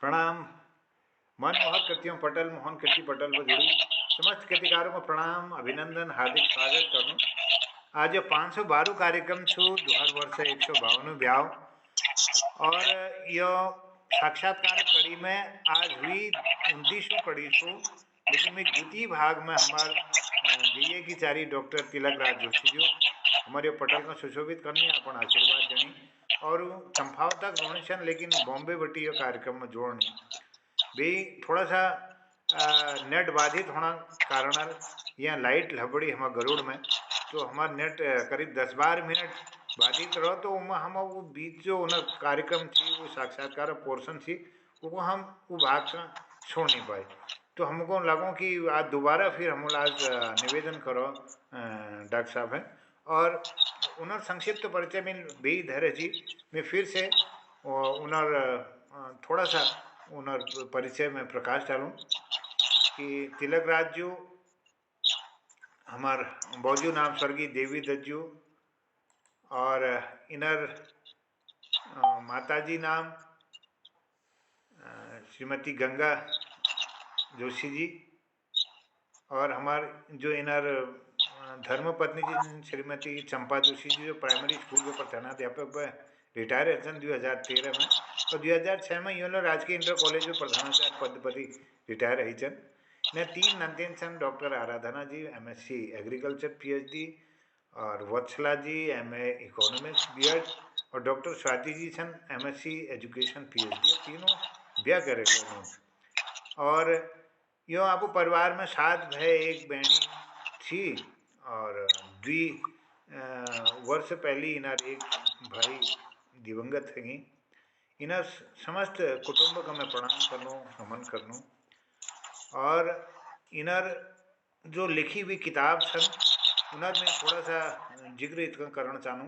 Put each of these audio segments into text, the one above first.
प्रणाम। मनमोहन कृतियों पटल मोहन कृति पटल पर जुड़ी समस्त कृतिकारों को प्रणाम, अभिनंदन, हार्दिक स्वागत करूँ। आज 512 कार्यक्रम छू 2152 ब्याव और यो साक्षात्कार कड़ी में आज हुई 29 कड़ी छू, लेकिन मैं द्वितीय भाग में हमार जइए की चारी डॉक्टर तिलक राज जोशी जो हमारे पटल को सुशोभित करनी अपन आशीर्वाद देनी और चंपाव तक रोनी सन, लेकिन बॉम्बे बटी यो कार्यक्रम में जोड़नी भी थोड़ा सा नेट बाधित होना कारण यहाँ लाइट लबड़ी हमारे गरुड़ में, तो हमारा नेट करीब 10-12 मिनट बाधित रहो, तो हम वो बीच जो उन कार्यक्रम थी वो साक्षात्कार पोर्शन थी वो हम वो भाग का छोड़ नहीं पाए। तो हमको लगो कि आज दोबारा फिर हम आज निवेदन करो डॉक्टर साहब हैं और उन्हें संक्षिप्त परिचय में भी धैर्य जी मैं फिर से उन्हें थोड़ा सा उन्हें परिचय में प्रकाश डालूं कि तिलक राज जो हमार बौजू नाम स्वर्गीय देवी दज्जू और इनर माताजी नाम श्रीमती गंगा जोशी जी और हमार जो इनर धर्मपत्नी जी श्रीमती चंपा जोशी जी जो प्राइमरी स्कूल के प्रधानाध्यापक रिटायर है 2013 में और 2006 में यूनो राजकीय इंटर कॉलेज में प्रधानाचार्य पद पर रिटायर रही चन ने 3 नंदन सन डॉक्टर आराधना जी MSc एग्रीकल्चर PhD और वत्सला जी MA इकोनॉमिक्स बीएड और डॉक्टर स्वाति जी सन MSc एजुकेशन PhD तीनों ब्याह करे और यो आपको परिवार में 7 भाई एक बहनी थी और द्वि वर्ष पहले इनार एक भाई दिवंगत है। इन्हें समस्त कुटुंब का मैं प्रणाम करूँ नमन करूँ और इनर जो लिखी हुई किताब सन उनर में थोड़ा सा जिक्र इतना करना चाहूँ।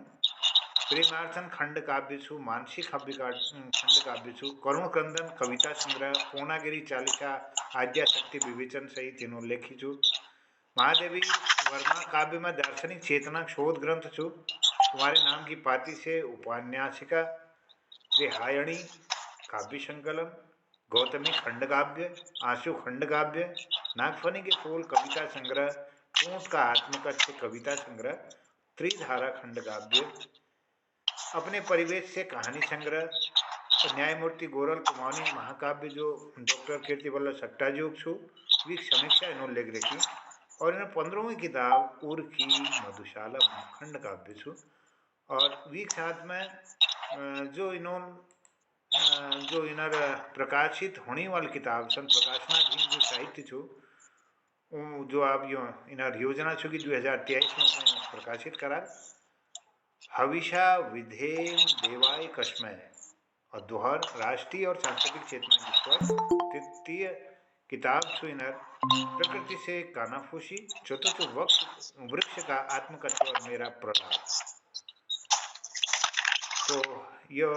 प्रेमार्थन खंड काव्य छू, मानसिक खंड काव्य छू, करुण क्रंदन कविता संग्रह, पूर्णागिरी चालिसा, आद्या शक्ति विवेचन सहित तीनों लेखी छू। महादेवी वर्मा काव्य में दार्शनिक चेतना शोध ग्रंथ छू। तुम्हारे नाम की पाती से उपन्यासिका, त्रिहायणी काव्य संकलन, गौतमी खंड काव्य, आंसू खंड काव्य, नागफनी के फूल कविता संग्रह, टूट का आत्मकथ्य कविता संग्रह, त्रिधारा खंड काव्य, अपने परिवेश से कहानी संग्रह, न्यायमूर्ति गोरल कुमानी महाकाव्य जो डॉक्टर कीर्ति वल्लभ सट्टाजोग छू वी समीक्षा इन्होंने लिख रखी और इन्हें 15वीं किताब उर्की मधुशाला खंड काव्य छू और वीक साथ में जो इन्होंने प्रकाशित होने वाली किताब सन प्रकाशनाधीन जो साहित्य छू जो आप यो इन्हें योजना छू कि 2023 में प्रकाशित करा हविषा विधेम देवाय कश्मय और दोहर राष्ट्रीय और सांस्कृतिक चेतना की स्वर तृतीय किताब सुइनर प्रकृति से कानाफूसी चतुर्थ वृक्ष का आत्मकथ्य और मेरा प्रलाप। तो यह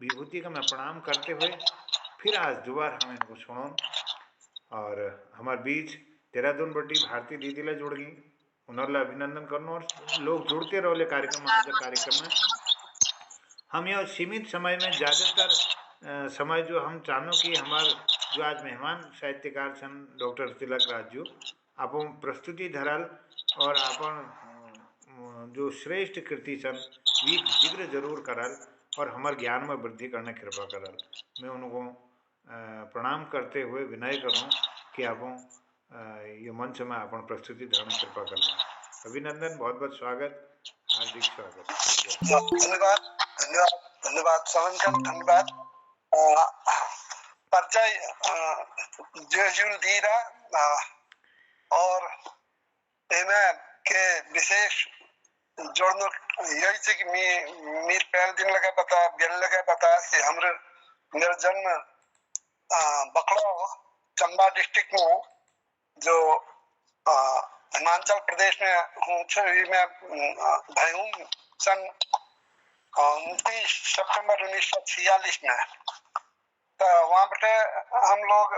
विभूति का मैं प्रणाम करते हुए फिर आज दोबारा हम इनको सुनो और हमारे बीच देहरादून बटी भारतीय दीदी ला जुड़ गई उन्होंने अभिनंदन करना और लोग जुड़ते रहो कार्यक्रम आज कार्यक्रम में हम यह सीमित समय में ज़्यादातर समय जो हम चाहनो कि हमारे जो आज मेहमान साहित्यकार सन डॉक्टर तिलक राजू आप प्रस्तुति धरल और अपन जो श्रेष्ठ कृति सन वी जिक्र जरूर करल और हमारे ज्ञान में वृद्धि करने कृपा करल। मैं उनको प्रणाम करते हुए विनय करूँ कि आप ये मंच में अपन प्रस्तुति धरने कृपा कर लें। अभिनंदन, बहुत बहुत स्वागत, हार्दिक स्वागत। धन्यवाद धन्यवाद धन्यवाद सवनकन, धन्यवाद परिचय जुल दीरा और इन्हें के विशेष जोड़नो यही से कि मीर पहले दिन लगा बता कि हमरे मेरा जन्म बकड़ो चंबा डिस्ट्रिक्ट में जो हिमाचल प्रदेश में हूँ मैं भाई हूँ सन 29 सितंबर 1946 में। तो वहाँ पे हम लोग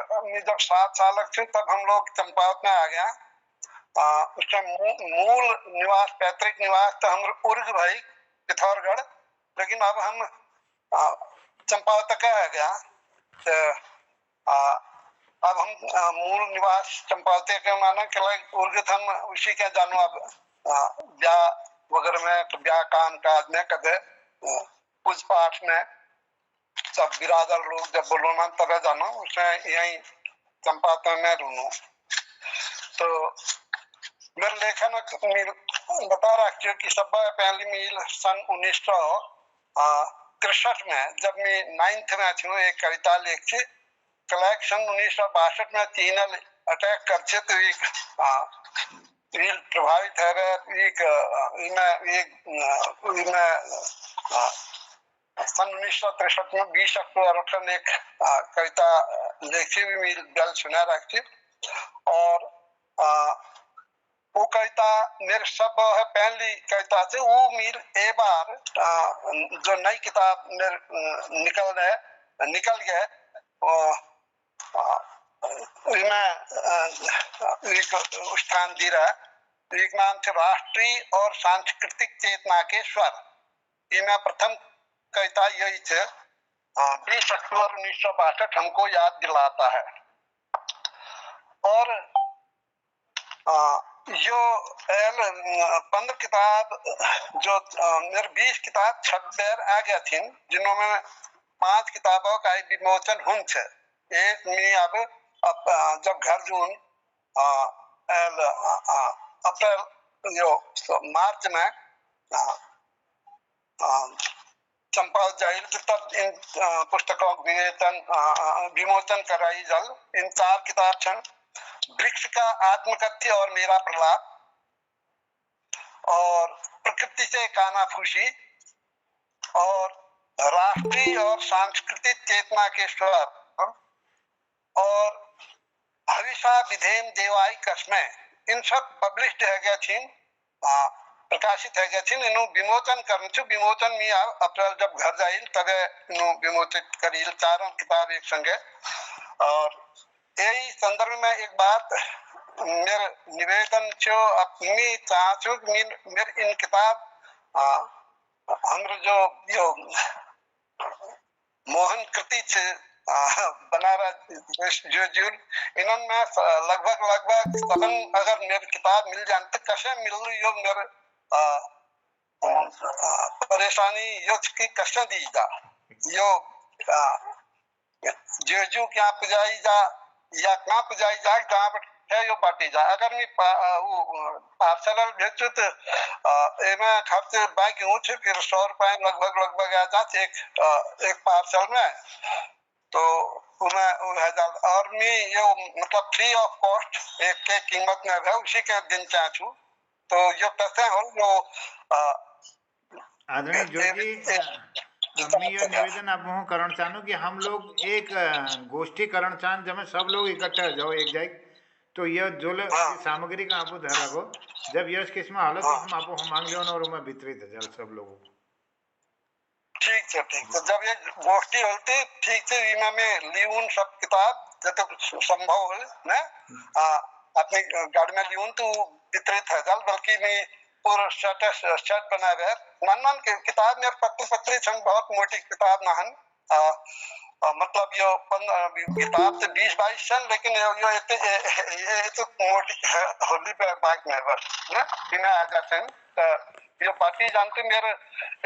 जब 7 साल थे तब हम लोग चंपावत में आ गया। उसका मूल निवास पैतृक निवास तो हम उर्ग भाई पिथौरगढ़, लेकिन अब हम चंपावत का आ गया। तो अब हम मूल निवास चंपावती के माना के उर्गित हम उसी के जानो अब ब्याह वगैरह में ब्याह काम काज में कदे पूज पाठ में सब बिरादर लोग जब बोलो ना तब जानो उसमें यही चंपावती में रहूं। तो मेरे लेखन बता रहा कि सब पहली मील सन 1963 में जब मैं 9th में थी एक कविता लिखी कलेक्शन 1962 में चीनल अटैक करते तो एक प्रभावित है एक सन 1963 में 20 अक्टूबर को एक कविता लिखी भी मिल गल सुना रखी और वो कविता मेरे सब है पहली कविता से वो मिल ए बार जो नई किताब मेरे निकल गए मैं एक स्थान दी रहा एक नाम थे राष्ट्रीय और सांस्कृतिक चेतना के स्वर। ये मैं प्रथम कविता यही थे 20 अक्टूबर 1962 हमको याद दिलाता है। और जो 15 किताब जो मेरे 20 किताब 26 आ गया थी जिन्होंने 5 किताबों का विमोचन हुन थे। एक में अब जब घर जून अप्रैल जो मार्च में चंपा जाइल तब इन पुस्तकों विमोचन कराई जल। इन 4 किताब छन वृक्ष का आत्मकथ्य और मेरा प्रलाप और प्रकृति से कानाफूसी और राष्ट्रीय और सांस्कृतिक चेतना के स्वर और हविषा विधेम देवाई कसमें इन सब पब्लिश्ड है गया थी प्रकाशित है गया थी इन्हों विमोचन करने छो विमोचन में अप्रैल जब घर जाइल तब इन्हों विमोचित करील 4 किताब एक संगे। और यही संदर्भ में एक बात मेरे निवेदन छो अपनी चाहूँ मेरे इन किताब हमरे जो मोहन कृति छे बनारा जो जून इन्होंने लगभग सबन अगर मेरी किताब मिल जाए तो कैसे मिल यो मेरे परेशानी यो की कैसे दी जा यो जो क्या पुजाई जा या कहाँ पुजाई जा कहाँ पर है यो बाटी जा अगर मैं वो पार्सल भेजूँ तो मैं खर्च बैंक हूँ फिर 100 रुपए लगभग आ जाते एक पार्सल में तो उन्हें और मैं ये मतलब फ्री ऑफ कॉस्ट एक के कीमत में है उसी के दिन चाहूँ तो ये पैसे हो जो आदरणीय जोजी मैं ये निवेदन आप वहाँ करण चाहूँ कि हम लोग एक गोष्ठी करण चाहन जब सब लोग इकट्ठे हो जाओ एक जगह तो यह जो सामग्री का आपको ध्यान रखो जब यश किस्म हालत तो हम आपको हम मांग लेना और मैं वितरित है जल सब लोगों को। ठीक है जब ये गोष्ठी होती ठीक है इमा में लियून सब किताब जब संभव हो ना अपने गाड़ी में लियून तो वितरित है जल बल्कि मैं पूरा शर्ट बना हुआ है मन के किताब में पत्री छन बहुत मोटी किताब ना हन मतलब यो किताब तो 20-22 सन लेकिन यो तो मोटी होली पे बाइक में बस ना बिना आ जाते हैं ये पार्टी जानते मेरे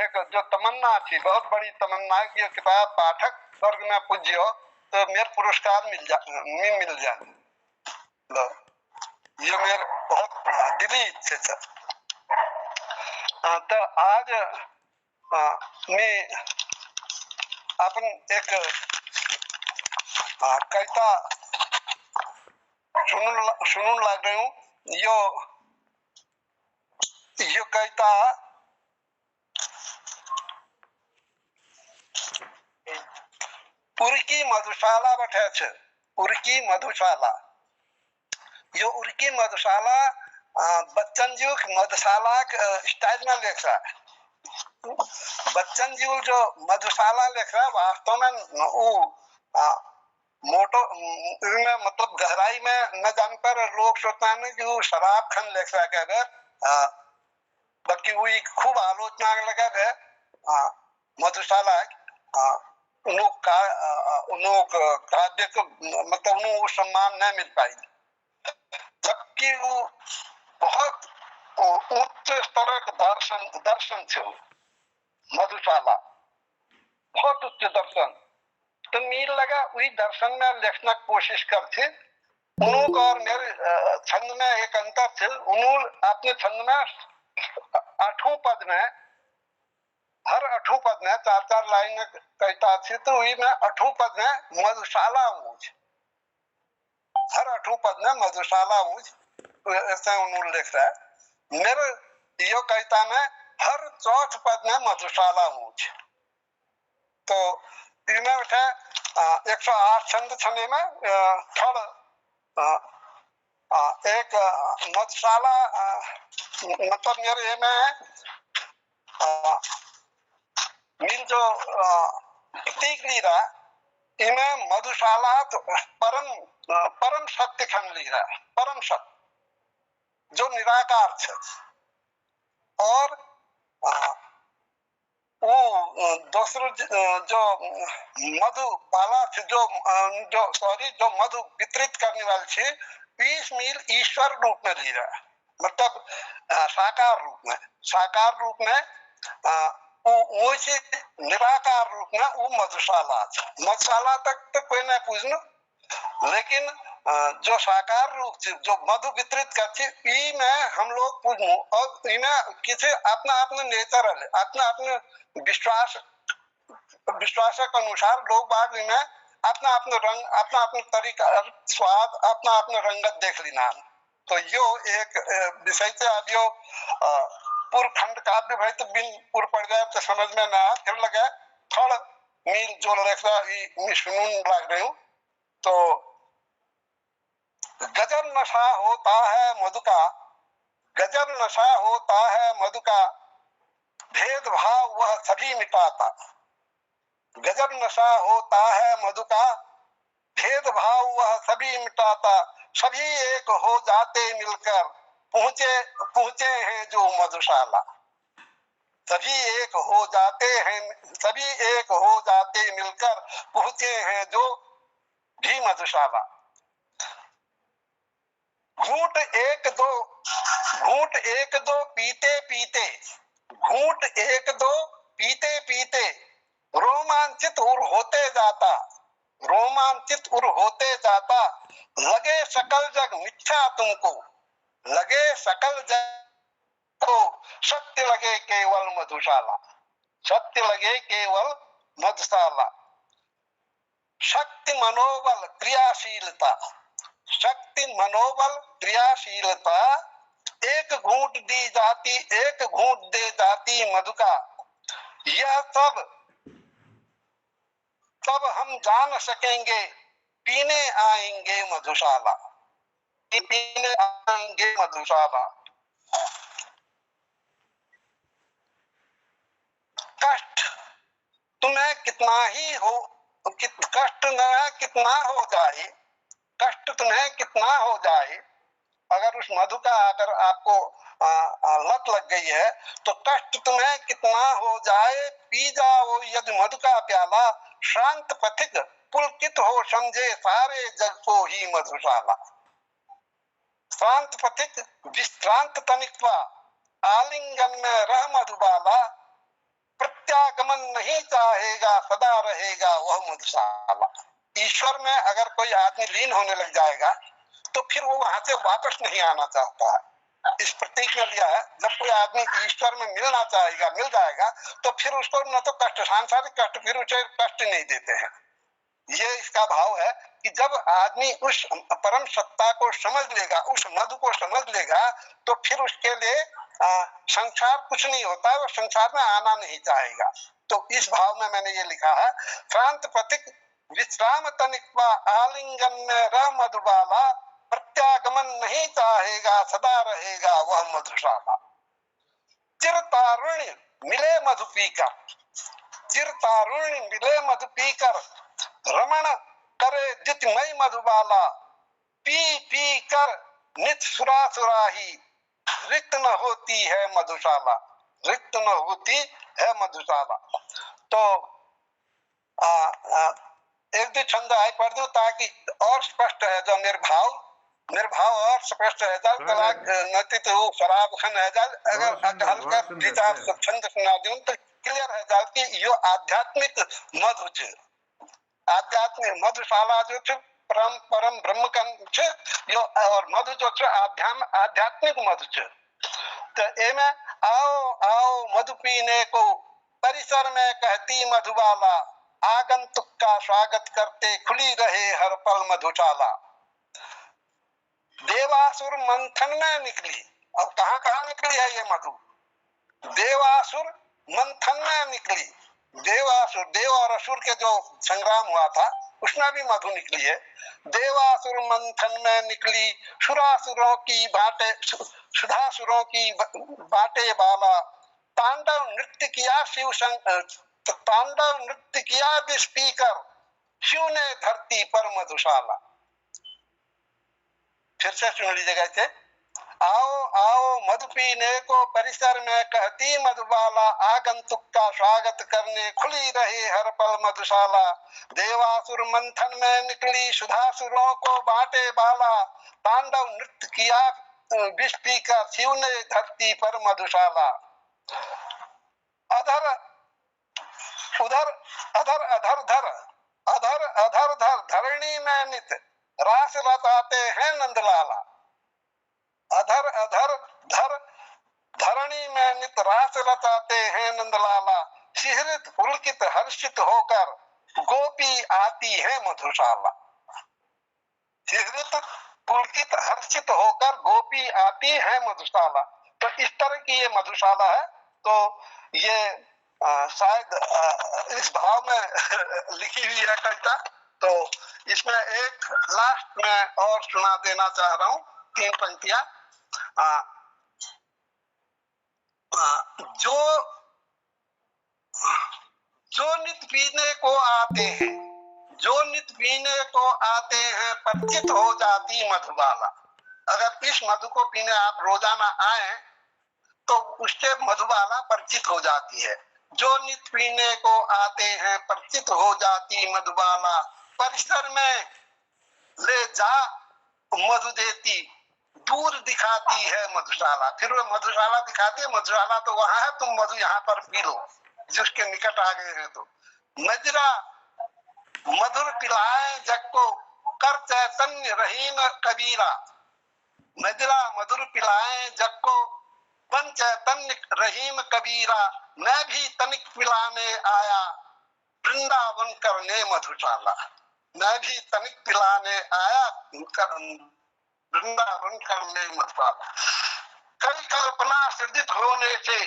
एक जो तमन्ना थी बहुत बड़ी तमन्ना कि ये किताब पाठक वर्ग में पूज्यो तो मेरे पुरस्कार मिल जाए ये मेरे बहुत दिली इच्छा था। तो आज मैं अपन एक कविता सुनने लग रही हूँ यो कविता उर्की मधुशाला बैठे छे उर्की मधुशाला यो उर्की मधुशाला बच्चन जी मधुशाला स्टाइल में लिख रहा है। बच्चन जी जो मधुशाला लिख रहा है वास्तव में वो मोटो में मतलब गहराई में न जानकर लोग सोचते हैं कि वो शराब खन लिख रहा है बल्कि वो खूब आलोचना लगा है मधुशाला काव्य को मतलब उन्होंने सम्मान न मिल पाई, जबकि वो बहुत उच्च स्तर का दर्शन थे मधुशाला, बहुत उच्च दर्शन। तो मीर लगा वही दर्शन में लिखना कोशिश करते। उन्होंने और मेरे छंद में एक अंतर थे, उन्होंने अपने छंद में आठों पद में, हर आठों पद में 4-4 लाइन कहता थी, तो वही में आठों पद में मधुशाला ऊंच, हर आठों पद में मधुशाला ऊंच ऐसा उन्होंने लिख रहा है। मेरे यो कहता में हर चौथ पद में मधुशाला ऊंच। तो इनमें उठा 108 छंद छने में थोड़ा एक मधुशाला मतलब मेरे में मिल जो प्रतीक ली रहा, इनमें मधुशाला तो परम सत्य खंड ली रहा, परम सत्य जो निराकार है। और वो दूसरा जो मधुबाला थी, जो मधु वितरित करने वाली थी, 20 मील ईश्वर रूप में ली रहा, मतलब साकार रूप में वैसे निराकार रूप में वो मधुशाला तक तो कोई नहीं पूछना, लेकिन जो साकार रूप थी, जो मधु वितरित करती, ई में हम लोग पूछूं और इन्हें किसी अपना नेचर है, अपना विश्वास के अनुसार लोग बाग इन्हें अपना रंग, अपना तरीका, स्वाद, अपना रंगत देख लेना। तो यो एक विषय से अब यो पूर्व खंड काव्य भाई तो बिन पूर्व पड़ जाए तो समझ में ना, फिर लगा थोड़ा मील जो लिखा सुनून लग रही हूँ। तो गजब नशा होता है मधु का, गजब नशा होता है मधु का, भेदभाव वह सभी मिटाता। गजब नशा होता है मधु का, भेदभाव वह सभी मिटाता। सभी एक हो जाते मिलकर, पहुंचे हैं जो मधुशाला। सभी एक हो जाते मिलकर, पहुंचे हैं जो भी मधुशाला। घूंट एक दो पीते पीते रोमांचित उर होते जाता। लगे सकल जग मिथ्या तुमको, लगे सकल जग को, सत्य लगे केवल मधुशाला, सत्य लगे केवल मधुशाला। शक्ति मनोबल क्रियाशीलता, शक्ति मनोबल क्रियाशीलता, एक घूंट दे जाती मधु का। यह तब हम जान सकेंगे, पीने आएंगे मधुशाला, पीने आएंगे मधुशाला। कष्ट तुम्हें कितना ही हो, कष्ट न कितना हो जाए, कष्ट तुम्हें कितना हो जाए, अगर उस मधु का अगर आपको लत लग गई है तो कष्ट तुम्हें कितना हो जाए, पी जाओ यदि मधु का प्याला। शांत पथिक पुलकित हो समझे सारे जग को ही मधुशाला। शांत पथिक विश्रांत तनिकवा, आलिंगन में रह मधुबाला। प्रत्यागमन नहीं चाहेगा, सदा रहेगा वह मधुशाला। ईश्वर में अगर कोई आदमी लीन होने लग जाएगा तो फिर वो वहां से वापस नहीं आना चाहता है। इस प्रतीक में लिया है, जब कोई आदमी ईश्वर में मिलना चाहेगा, मिल जाएगा तो फिर उसको न तो कष्ट, सांसारिक कष्ट फिर उसे कष्ट नहीं देते हैं। ये इसका भाव है कि जब आदमी उस परम सत्ता को समझ लेगा, उस मधु को समझ लेगा, तो फिर उसके लिए संसार कुछ नहीं होता, वो संसार में आना नहीं चाहेगा। तो इस भाव में मैंने ये लिखा है, शांत पथिक विश्राम तनिकवा, आलिंगन में रह मधुबाला। प्रत्यागमन नहीं चाहेगा, सदा रहेगा वह मधुशाला। चिरतारुण्य मिले मधु पीकर, चिरतारुण्य मिले मधु पीकर, रमण करे जितमय मधुबाला। पी कर नित सुराही, रिक्त न होती है मधुशाला, रिक्त न होती है मधुशाला। तो एक दो छंद आई पढ़ दो ताकि और स्पष्ट है जो निर्भाव और स्पष्ट है जाल तलाक नतित हो शराब खन है जाल अगर हल्का जीता छंद सुना दूं तो क्लियर है जाल कि यो आध्यात्मिक मधु छ आध्यात्मिक मधुशाला जो छ परम ब्रह्म कन छ यो और मधु जो छ आध्यात्मिक मधु छ तो एमे आओ आओ मधु पीने को परिसर में कहती मधुबाला आगंतुक का स्वागत करते खुली रहे हर पल मधुशाला। देवासुर मंथन में निकली, अब कहाँ कहाँ निकली है ये मधु? देवासुर मंथन में निकली, देवासुर देव और असुर के जो संग्राम हुआ था उसमें भी मधु निकली है। देवासुर मंथन में निकली सुरासुरों की बाटे सुधासुरों की बाटे बाला तांडव नृत्य किया तांडव नृत्य किया विस्पीकर शिव ने धरती पर मधुशाला। फिर से सुन लीजिएगा इसे। आओ आओ मधु पीने को परिसर में कहती मधुबाला आगंतुक का स्वागत करने खुली रहे हर पल मधुशाला। देवासुर मंथन में निकली सुधासुरों को बाटे बाला तांडव नृत्य किया विष पीकर शिव ने धरती पर मधुशाला। अधर उधर अधर अधर धर अधर अधर धर धरणी में नित रास लताते हैं नंदलाला। अधर अधर धर धरणी में नित रास लताते हैं नंदलाला। शिहरित पुलकित हर्षित होकर गोपी आती है मधुशाला। शिहरित पुलकित हर्षित होकर गोपी आती है मधुशाला। तो इस तरह की ये मधुशाला है। तो ये शायद इस भाव में लिखी हुई है कविता। तो इसमें एक लास्ट में और सुना देना चाह रहा हूँ 3 पंक्तियां। जो नित पीने को आते हैं, जो नित पीने को आते हैं परिचित हो जाती मधुबाला। अगर इस मधु को पीने आप रोजाना आए तो उससे मधुबाला परिचित हो जाती है। जो नित पीने को आते हैं परिचित हो जाती मधुबाला। परिसर में ले जा मधु देती दूर दिखाती है मधुशाला। फिर वो मधुशाला दिखाती है, मधुशाला तो वहां है, तुम मधु यहाँ पर पी लो जिसके निकट आ गए हैं। तो मजरा मधुर पिलाए जग को कर चैतन्य रहीम कबीरा। मजरा मधुर पिलाए जग को बन चैतन्य रहीम कबीरा। मैं भी तनिक पिलाने आया वृंदावन करने मधुशाला। मैं भी तनिक पिलाने आया वृंदावन करने मधुशाला। कई कल्पना सृजित होने से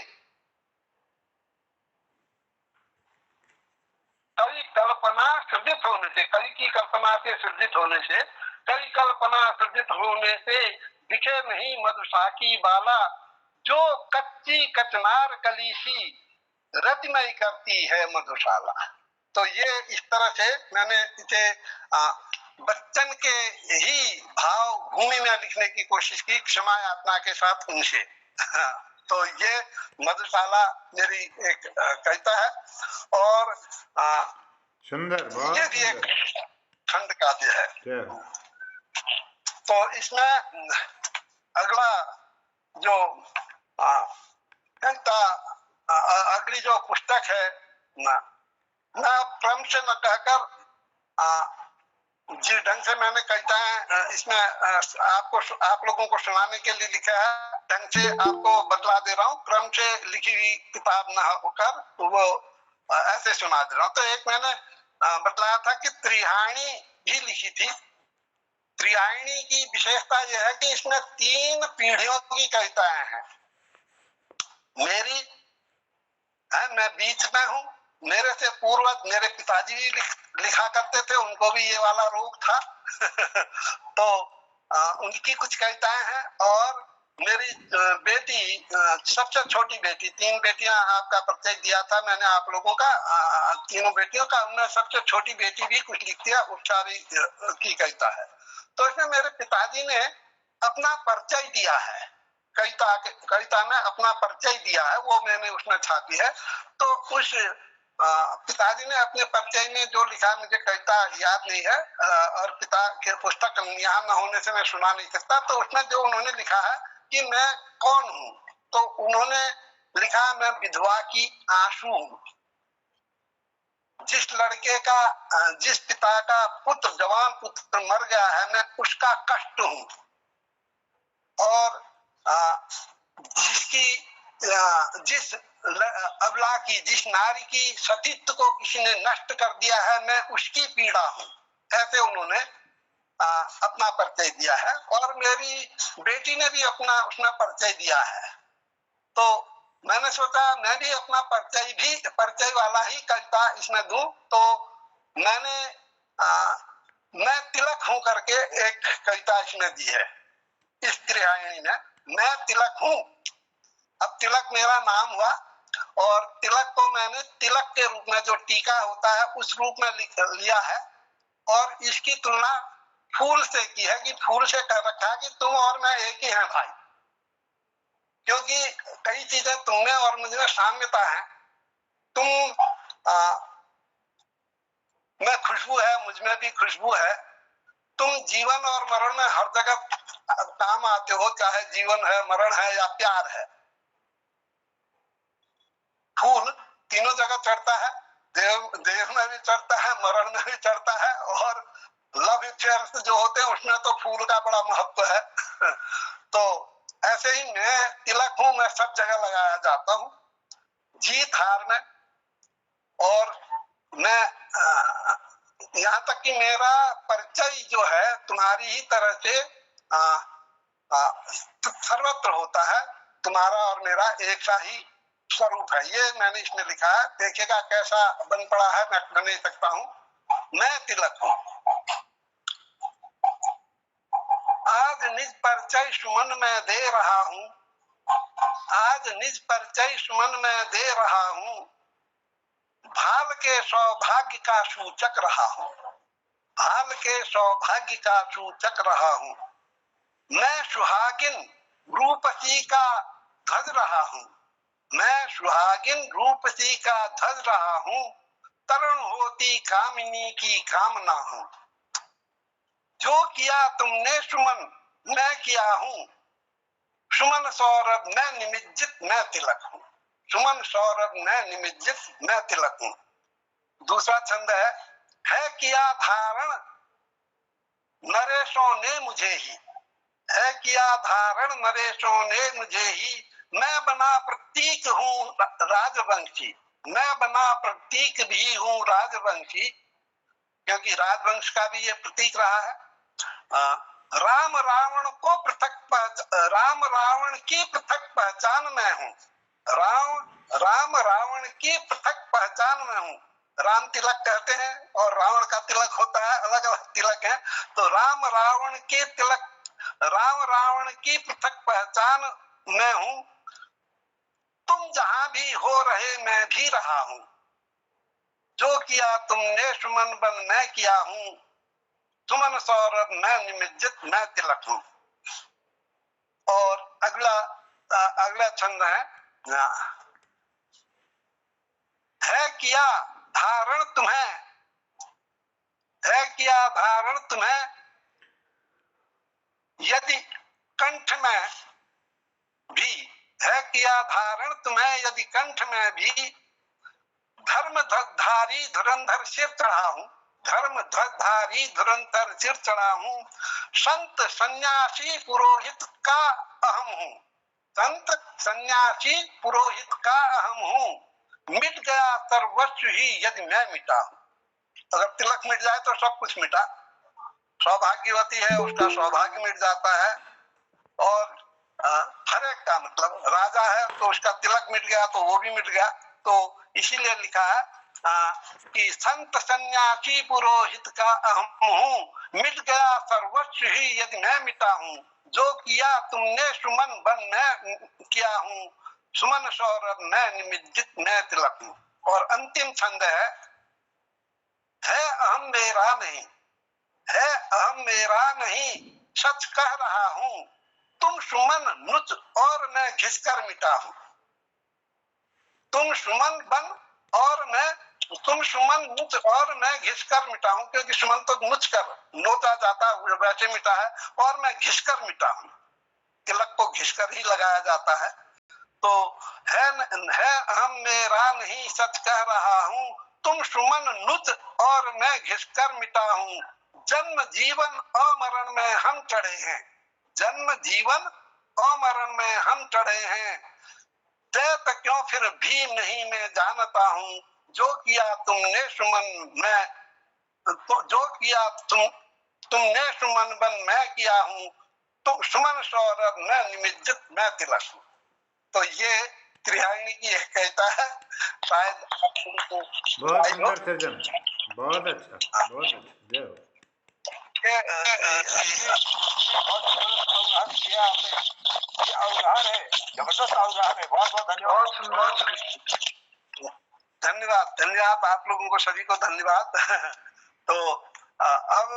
कई की कल्पना से सृजित होने से कई कल्पना सृजित होने से दिखे नहीं मधुशाकी बाला। जो कच्ची कचनार कलीसी रतिमय करती है मधुशाला। तो ये इस तरह से मैंने इसे बच्चन के ही भाव भूमि में लिखने की कोशिश की, क्षमा यातना के साथ उनसे। तो ये मधुशाला मेरी एक कविता है। और सुंदर, बहुत ये भी एक खंड काव्य है। तो इसमें अगला जो अगली जो पुस्तक है ना क्रम से न कहकर जिस ढंग से मैंने कविताएं इसमें आप लोगों को सुनाने के लिए लिखा है, ढंग से आपको बतला दे रहा हूँ। क्रम से लिखी हुई किताब न होकर वो ऐसे सुना दे रहा हूँ। तो एक मैंने बतलाया था कि त्रिहाणी भी लिखी थी। त्रिहाणी की विशेषता यह है कि इसमें 3 पीढ़ियों की कविताएं हैं। मेरी है, मैं बीच में हूँ, मेरे से पूर्वज मेरे पिताजी भी लिखा करते थे, उनको भी ये वाला रोग था। तो उनकी कुछ कविताएं हैं। और मेरी बेटी, सबसे छोटी बेटी, 3 बेटियां आपका परिचय दिया था मैंने आप लोगों का, 3 बेटियों का, उनमें सबसे छोटी बेटी भी कुछ लिखती है, उपचारी की कविता है। तो इसमें मेरे पिताजी ने अपना परिचय दिया है, कविता में अपना परिचय दिया है, वो मैंने उसमें छापी है। तो उस पिताजी ने अपने परिचय में जो लिखा मुझे कविता याद नहीं है, और पिता के पुस्तक यहाँ न होने से मैं सुना नहीं सकता। तो उसमें जो उन्होंने लिखा है कि मैं कौन हूँ, तो उन्होंने लिखा मैं विधवा की आंसू हूँ। जिस लड़के का, जिस पिता का पुत्र, जवान पुत्र मर गया है, मैं उसका कष्ट हूँ। और जिस अबला की, जिस नारी की सतीत्व को किसी ने नष्ट कर दिया है, मैं उसकी पीड़ा हूँ। ऐसे उन्होंने अपना परिचय दिया है। और मेरी बेटी ने भी अपना उसमें परिचय दिया है। तो मैंने सोचा मैं भी अपना परिचय वाला ही कविता इसमें दूं। तो मैंने मैं तिलक हूं करके एक कविता इसमें दी है, इस त्रिहायणी में। मैं तिलक हूं। अब तिलक मेरा नाम हुआ, और तिलक को मैंने तिलक के रूप में, जो टीका होता है, उस रूप में लिया है। और इसकी तुलना फूल से की है, कि फूल से कह रखा है कि तुम और मैं एक ही हैं भाई, क्योंकि कई चीजें तुम में और मुझ में साम्यता है। मैं खुशबू है, मुझ में भी खुशबू है। तुम जीवन और मरण में हर जगह काम आते हो, चाहे जीवन है, मरण है या प्यार है। फूल तीनों जगह चढ़ता है, देह में भी चढ़ता है, मरण में भी चढ़ता है, और लव अफेयर्स जो होते हैं उसमें तो फूल का बड़ा महत्व है। तो ऐसे ही मैं तिलक हूं, मैं सब जगह लगाया जाता हूं, जीत हार में। और मैं यहाँ तक कि मेरा परिचय जो है तुम्हारी ही तरह से सर्वत्र होता है। तुम्हारा और मेरा एक सा ही स्वरूप है। ये मैंने इसमें लिखा है, देखिएगा कैसा बन पड़ा है, मैं कर नहीं सकता हूँ। मैं तिलक हूँ। आज निज परिचय सुमन में दे रहा हूँ, आज निज परिचय सुमन में दे रहा हूँ, भाल के सौभाग्य का सूचक रहा हूँ, भाल के सौभाग्य का सूचक रहा हूँ। मैं सुहागिन रूपसी का ध्वज रहा हूँ, मैं सुहागिन रूपसी का ध्वज रहा हूँ, तरुण होती कामिनी की कामना हूँ। जो किया तुमने सुमन मैं किया हूँ, सुमन सौरभ मैं निमिज्जित मैं तिलक हूँ, सुमन सौरभ मैं निमिज्जित मैं तिलक हूँ। दूसरा छंद है किया धारण नरेशों ने मुझे ही, है किया धारण नरेशों ने मुझे ही, मैं बना प्रतीक हूँ राजवंशी, मैं बना प्रतीक भी हूँ राजवंशी, क्योंकि राजवंश का भी ये प्रतीक रहा है। राम रावण को राम रावण की पृथक पहचान मैं हूँ, राम रावण की पृथक पहचान में हूँ। राम तिलक कहते हैं और रावण का तिलक होता है, अलग अलग तिलक है। तो राम रावण के तिलक, राम रावण की पृथक पहचान मैं हूँ। तुम जहां भी हो रहे मैं भी रहा हूँ, जो किया तुमने सुमन बन मैं किया हूँ, सुमन सौरभ मैं निमिज्जित मैं तिलक हूँ। और अगला छंद है किया धारण तुम्हें, है किया धारण तुम्हें, यदि कंठ में भी, है किया धारण तुम्हें यदि कंठ में भी, धर्म ध्वजधारी धुरंधर सिर चढ़ा हूँ, धर्म ध्वजधारी धुरंधर सिर चढ़ा हूँ, संत सन्यासी पुरोहित का अहम हूँ, संत सन्यासी पुरोहित का अहम हूँ, मिट गया सर्वस्व ही यदि मैं मिटा हूँ। अगर तिलक मिट जाए तो सब कुछ मिटा। सौभाग्यवती है उसका सौभाग्य मिट जाता है, और हर एक का, मतलब राजा है तो उसका तिलक मिट गया तो वो भी मिट गया। तो इसीलिए लिखा है कि संत सन्यासी पुरोहित का अहम हूँ, मिट गया सर्वस्व ही यदि मैं मिटा हूँ, जो किया तुमने सुमन बन मैं किया हूँ, सुमन सौरभ मैं निमिज्जित मैं तिलक हूँ। और अंतिम छंद है अहम मेरा नहीं, है अहम मेरा नहीं, सच कह रहा हूँ, तुम सुमन नुच और मैं घिसकर मिटा हूँ, तुम सुमन बन और मैं तुम सुमन मुझ और मैं घिस कर मिटाऊं, क्योंकि सुमन तो मुझ कर नोचा जाता वैसे मिटा है, और मैं घिस कर मिटाऊं, तिलक को घिस कर ही लगाया जाता है। तो है हम मेरा नहीं सच कह रहा हूं, तुम सुमन नुच और मैं घिस कर मिटा हूं, जन्म जीवन अमरण में हम चढ़े हैं, जन्म जीवन अमरण में हम चढ़े हैं, दैत क्यों फिर भी नहीं मैं जानता हूं, जो किया तुमने सुमन मैं, तो जो किया तुमने सुमन बन मैं किया हूं, तो सुमन सौरभ मैं निमिज्जित मैं तिलक हूं। तो ये त्रिहाइणी की एक कविता है, शायद बहुत सुंदर सृजन, बहुत अच्छा, बहुत अच्छा, जय हो। ये अवधान है, जबरदस्त अवधान है, बहुत बहुत धन्यवाद। धन्यवाद, धन्यवाद आप लोगों को, सभी को धन्यवाद। तो अब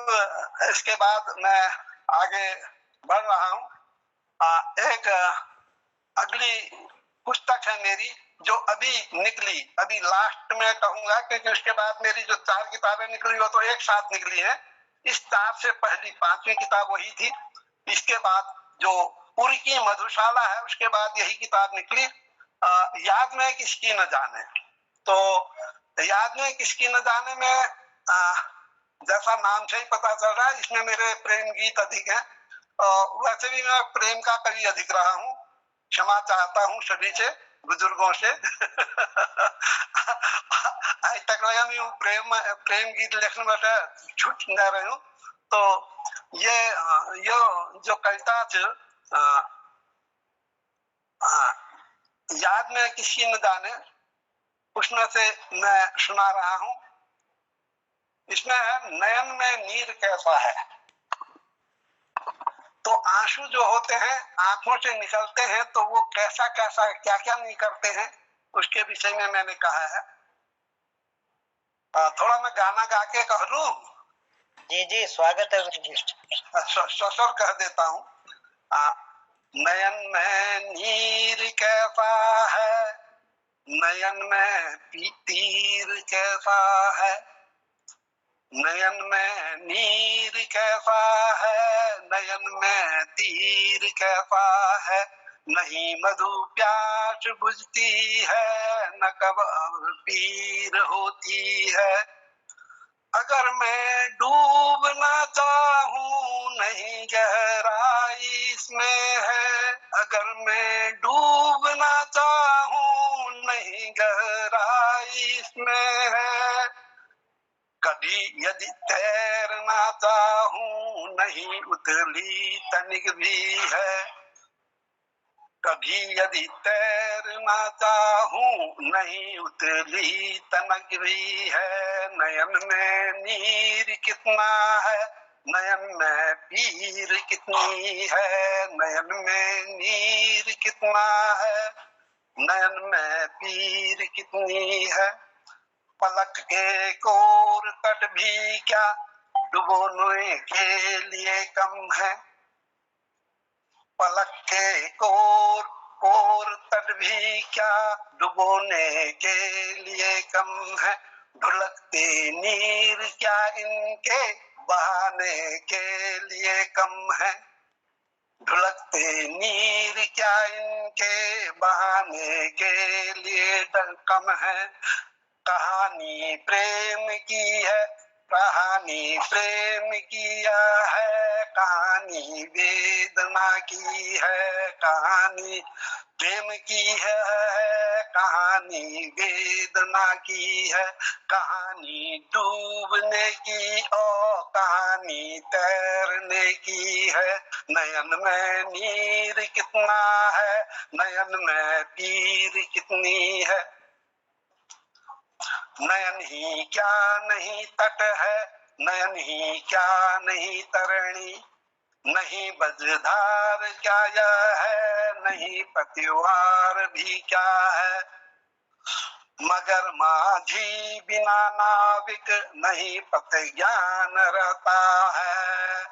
इसके बाद मैं आगे बढ़ रहा हूँ। एक अगली पुस्तक है मेरी, जो अभी निकली, अभी लास्ट में कहूंगा, क्योंकि उसके बाद मेरी जो 4 किताबें निकली वो तो एक साथ निकली है। इस 4 से पहली 5वीं किताब वही थी। इसके बाद जो उरी की मधुशाला है, उसके बाद यही किताब निकली, याद में किसकी न जाने। तो याद में किसकी न जाने में जैसा नाम से ही पता चल रहा है, इसमें मेरे प्रेम गीत अधिक हैं। वैसे भी मैं प्रेम का कवि अधिक रहा हूँ, क्षमा चाहता हूँ सभी से, बुजुर्गों से। आज तक लगा नहीं हूँ प्रेम गीत लिखने में छूट न रही हूँ। तो ये जो कविता याद में किसी न जाने, उसमें से मैं सुना रहा हूँ। इसमें है, नयन में नीर कैसा है। तो आंसू जो होते हैं आंखों से निकलते हैं, तो वो कैसा कैसा क्या क्या नहीं करते हैं, उसके विषय में मैंने कहा है। थोड़ा मैं गाना गा के कह दूं? जी जी, स्वागत है। ससुर कह देता हूँ। नयन में नीर कैसा है, नयन में तीर कैसा है, नयन में नीर कैसा है, नयन में तीर कैसा है, नहीं मधु प्यास बुझती है, न कब पीर होती है। अगर मैं डूबना चाहूं नहीं गहराई इसमें है, अगर मैं डूबना चाहूं नहीं गहराई इसमें है, कभी यदि तैरना चाहूं नहीं उतली तनिक भी है, कभी यदि तैरना चाहूं नहीं उतली तनक भी है। नयन में नीर कितना है, नयन में पीर कितनी है, नयन में नीर कितना है, नयन में पीर कितनी है। पलक के कोर तट भी क्या डुबोने के लिए कम है, पलक के कोर तट भी क्या डुबोने के लिए कम है। ढुलकते नीर क्या इनके बहाने के लिए कम है, ढुलकते नीर क्या इनके बहाने के लिए कम है। कहानी प्रेम की है, कहानी प्रेम किया है, कहानी वेदना की है, कहानी प्रेम की है, कहानी वेदना की है, कहानी डूबने की और कहानी तैरने की है। नयन में नीर कितना है, नयन में पीर कितनी है। नयन ही क्या नहीं तट है, नयन ही क्या नहीं तरणी, नहीं बजधार क्या यह है, नहीं पतिवार भी क्या है। मगर माझी बिना नाविक नहीं पत ज्ञान रहता है,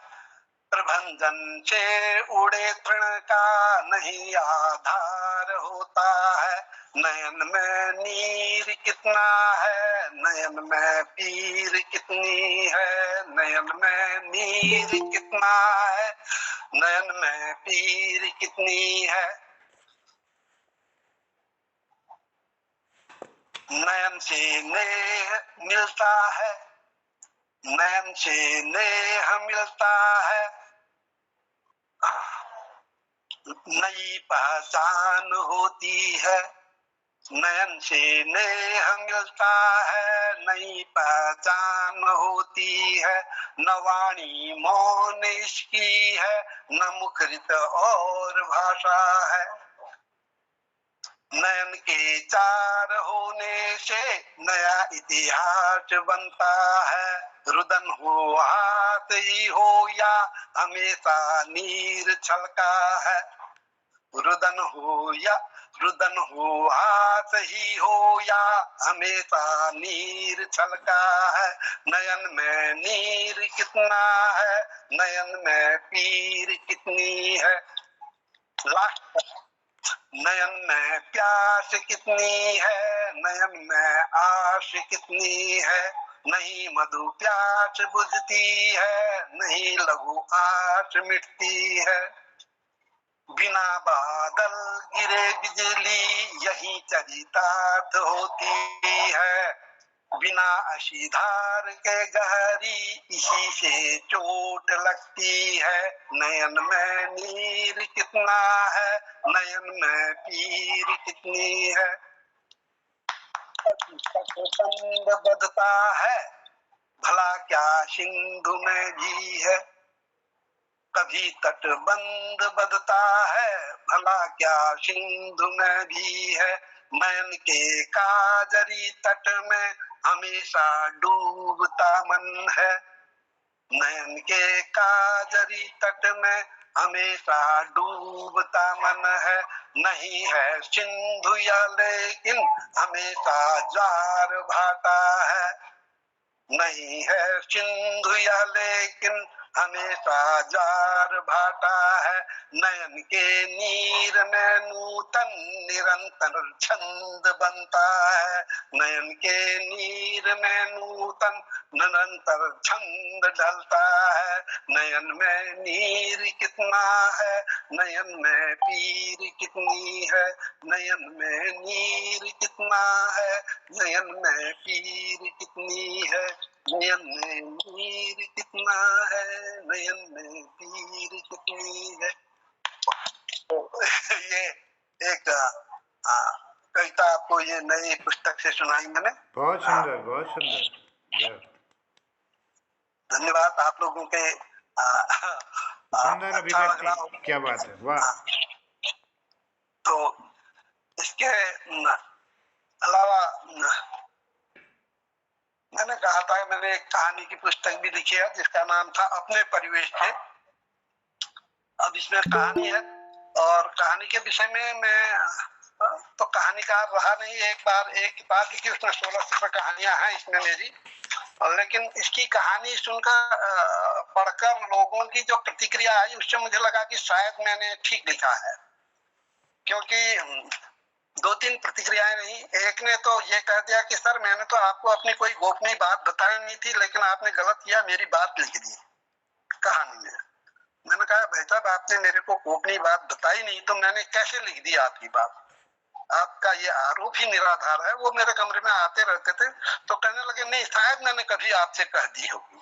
प्रभंजन से उड़े तृण का नहीं आधार होता है, नयन में नीर कितना है, नयन में पीर कितनी है, नयन में नीर कितना है, नयन में पीर कितनी है। नयन से नेह मिलता है, नयन से नेह मिलता है, नई पहचान होती है, नयन से नेह मिलता है, नई पहचान होती है, न वाणी मौन इसकी है, न मुखरित और भाषा है। नयन के चार होने से नया इतिहास बनता है, रुदन हो हाथ ही हो या हमेशा नीर छलका है, रुदन हो हाथ ही हो या हमेशा नीर छलका है। नयन में नीर कितना है, नयन में पीर कितनी है। लास्ट, नयन में प्यास कितनी है, नयन में आश कितनी है, नहीं मधु प्यास बुझती है, नहीं लघु आश मिटती है। बिना बादल गिरे बिजली यही चरितार्थ होती है, बिना अशीधार के गहरी इसी से चोट लगती है। नयन में नीर कितना है, नयन में पीर कितनी है। तटबंध बधता है, भला क्या सिंधु में भी है, कभी तटबंध बधता है, भला क्या सिंधु में भी है। नयन के काजरी तट में हमेशा डूबता मन है, नयन के काजरी तट में हमेशा डूबता मन है। नहीं है सिंधु या लेकिन हमेशा ज्वार भाटा है, नहीं है सिंधु या लेकिन हमेशा ज्वार भाटा है। नयन के नीर में नूतन निरंतर छंद बनता है, नयन के नीर में नूतन निरंतर छंद ढलता है। नयन में नीर कितना है, नयन में पीर कितनी है, नयन में नीर कितना है, नयन में पीर कितनी है, नयन में नीर कितना है, नयन में पीर कितनी है। तो ये एक कविता आपको ये नई पुस्तक से सुनाई मैंने। बहुत सुंदर, बहुत सुंदर। धन्यवाद आप लोगों के सुंदर अच्छा लग रहा हो। अभिव्यक्ति, क्या बात है, वाह। तो इसके अलावा मैंने कहा था, मैंने एक कहानी की पुस्तक भी लिखी है जिसका नाम था अपने परिवेश से। अब इसमें कहानी है और कहानी के विषय में मैं तो कहानीकार रहा नहीं, एक बार एक किताब लिखी उसमें 16 कहानियां हैं इसमें मेरी, लेकिन इसकी कहानी सुनकर पढ़कर लोगों की जो प्रतिक्रिया आई उससे मुझे लगा कि शायद मैंने ठीक लिखा है, क्योंकि 2-3 प्रतिक्रियाएं रही। एक ने तो ये कह दिया कि सर मैंने तो आपको अपनी कोई गोपनीय बात बताई नहीं थी, लेकिन आपने गलत किया, मेरी बात लिख दी कहानी में। मैंने कहा भाई साहब आपने मेरे को गोपनीय बात बताई नहीं तो मैंने कैसे लिख दी आपकी बात, आपका ये आरोप ही निराधार है। वो मेरे कमरे में आते रहते थे तो कहने लगे नहीं शायद मैंने कभी आपसे कह दी होगी।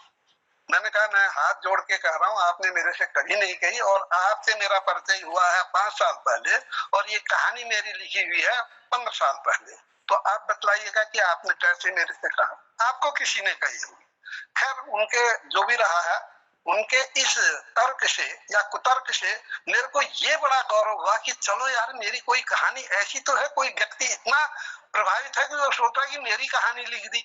मैंने कहा मैं हाथ जोड़ के कह रहा हूँ आपने मेरे से कभी नहीं कही, और आपसे मेरा परिचय हुआ है 5 साल पहले और ये कहानी मेरी लिखी हुई है 15 साल पहले। तो आप बतलाइएगा कि आपने कैसे मेरे से कहा, आपको किसी ने कही होगी। खैर उनके जो भी रहा है, उनके इस तर्क से या कुतर्क से मेरे को ये बड़ा गौरव हुआ कि चलो यार मेरी कोई कहानी ऐसी तो है, कोई व्यक्ति इतना प्रभावित है कि वो सोचा कि मेरी कहानी लिख दी।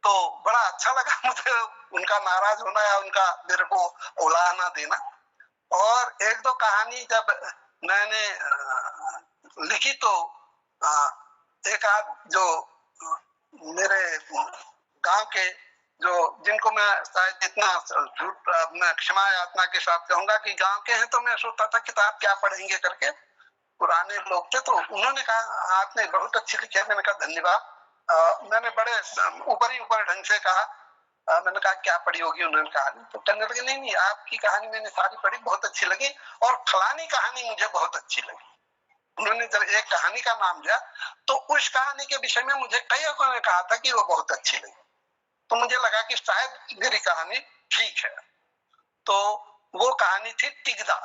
तो बड़ा अच्छा लगा मुझे उनका नाराज होना या उनका मेरे को उलाहना देना। और 1-2 कहानी जब मैंने लिखी तो एक आध जो मेरे गांव के जो जिनको मैं शायद इतना झूठ मैं क्षमा यातना के साथ कहूंगा कि गांव के हैं, तो मैं सोचता था किताब क्या पढ़ेंगे करके, पुराने लोग थे, तो उन्होंने कहा आपने बहुत अच्छी लिखी है। मैंने कहा धन्यवाद। मैंने बड़े ऊपर ही ऊपर ढंग से कहा। मैंने कहा क्या पढ़ी होगी, उन्होंने कहा तो कहने लगे नहीं नहीं आपकी कहानी मैंने सारी पढ़ी, बहुत अच्छी लगी, और फलानी कहानी मुझे बहुत अच्छी लगी। उन्होंने जब एक कहानी का नाम लिया तो उस कहानी के विषय में मुझे कई लोगों ने कहा था कि वो बहुत अच्छी लगी, तो मुझे लगा कि शायद मेरी कहानी ठीक है। तो वो कहानी थी टिगदा।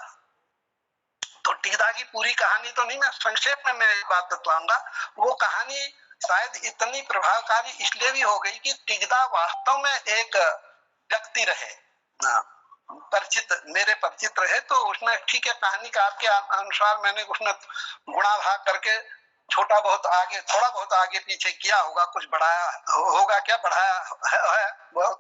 तो टिगदा की पूरी कहानी तो नहीं, मैं संक्षेप में मैं एक बात बतलाऊंगा। वो कहानी शायद इतनी प्रभावकारी इसलिए भी हो गई कि टिगदा वास्तव में एक व्यक्ति रहे, परिचित, मेरे परिचित रहे। तो उसने ठीक है कहानीकार के अनुसार मैंने उसने गुणा भाग करके छोटा बहुत आगे, थोड़ा बहुत आगे पीछे किया होगा, कुछ बढ़ाया होगा, क्या बढ़ाया है बहुत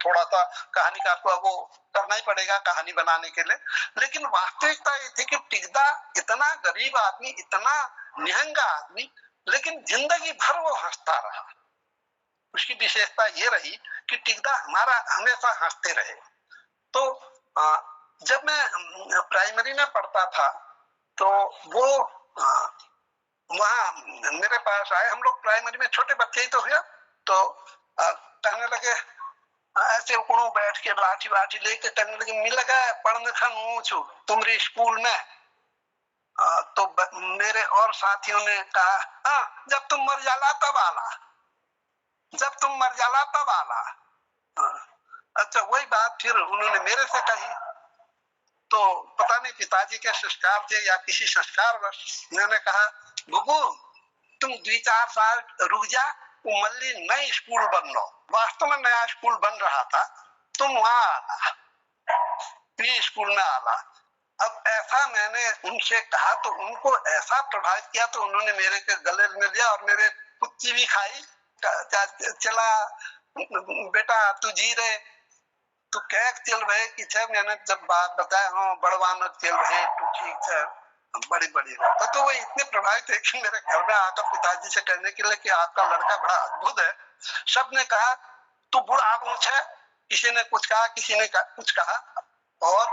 थोड़ा सा कहानीकार को वो करना ही पड़ेगा कहानी बनाने के लिए। लेकिन वास्तविकता ये थी कि टिगदा इतना गरीब आदमी, इतना निहंगा आदमी, लेकिन जिंदगी भर वो हंसता रहा। उसकी विशेषता ये रही कि टिगदा हमारा हमेशा हंसते रहे। तो जब मैं प्राइमरी में पढ़ता था तो वो वहां मेरे पास आए। हम लोग प्राइमरी में छोटे बच्चे ही तो हुए, तो कहने लगे ऐसे उकड़ू बैठ के लाठी वाठी लेके कहने लगे मिल गए पढ़ने खन छू तुम्हारे स्कूल में। तो मेरे और साथियों ने कहा जब तुम मर जाला तब आला, जब तुम मर जाला तब आला। अच्छा वही बात फिर उन्होंने मेरे से कही, तो पता नहीं पिताजी के संस्कार थे या किसी संस्कार मैंने कहा बुबू तुम 2-4 साल रुक जा, मल्ली नई स्कूल बन लो। वास्तव में नया स्कूल बन रहा था, तुम वहां आना, प्री स्कूल में आना। अब ऐसा मैंने उनसे कहा तो उनको ऐसा प्रभावित किया, तो उन्होंने मेरे के गले में लिया और मेरे कुच्ची भी खाई। चला बेटा तू जी रहे, तू क्या चल रहे कि छे। मैंने जब बात बताया हाँ बड़वान चल रहे तो ठीक है, बड़ी बड़ी रहता। तो वो इतने प्रभावित है कि मेरे घर में आकर पिताजी से कहने के लिए कि आपका लड़का बड़ा अद्भुत है। सबने कहा तू बुढ़ा आगूच है, किसी ने कुछ कहा, किसी ने कुछ कहा, और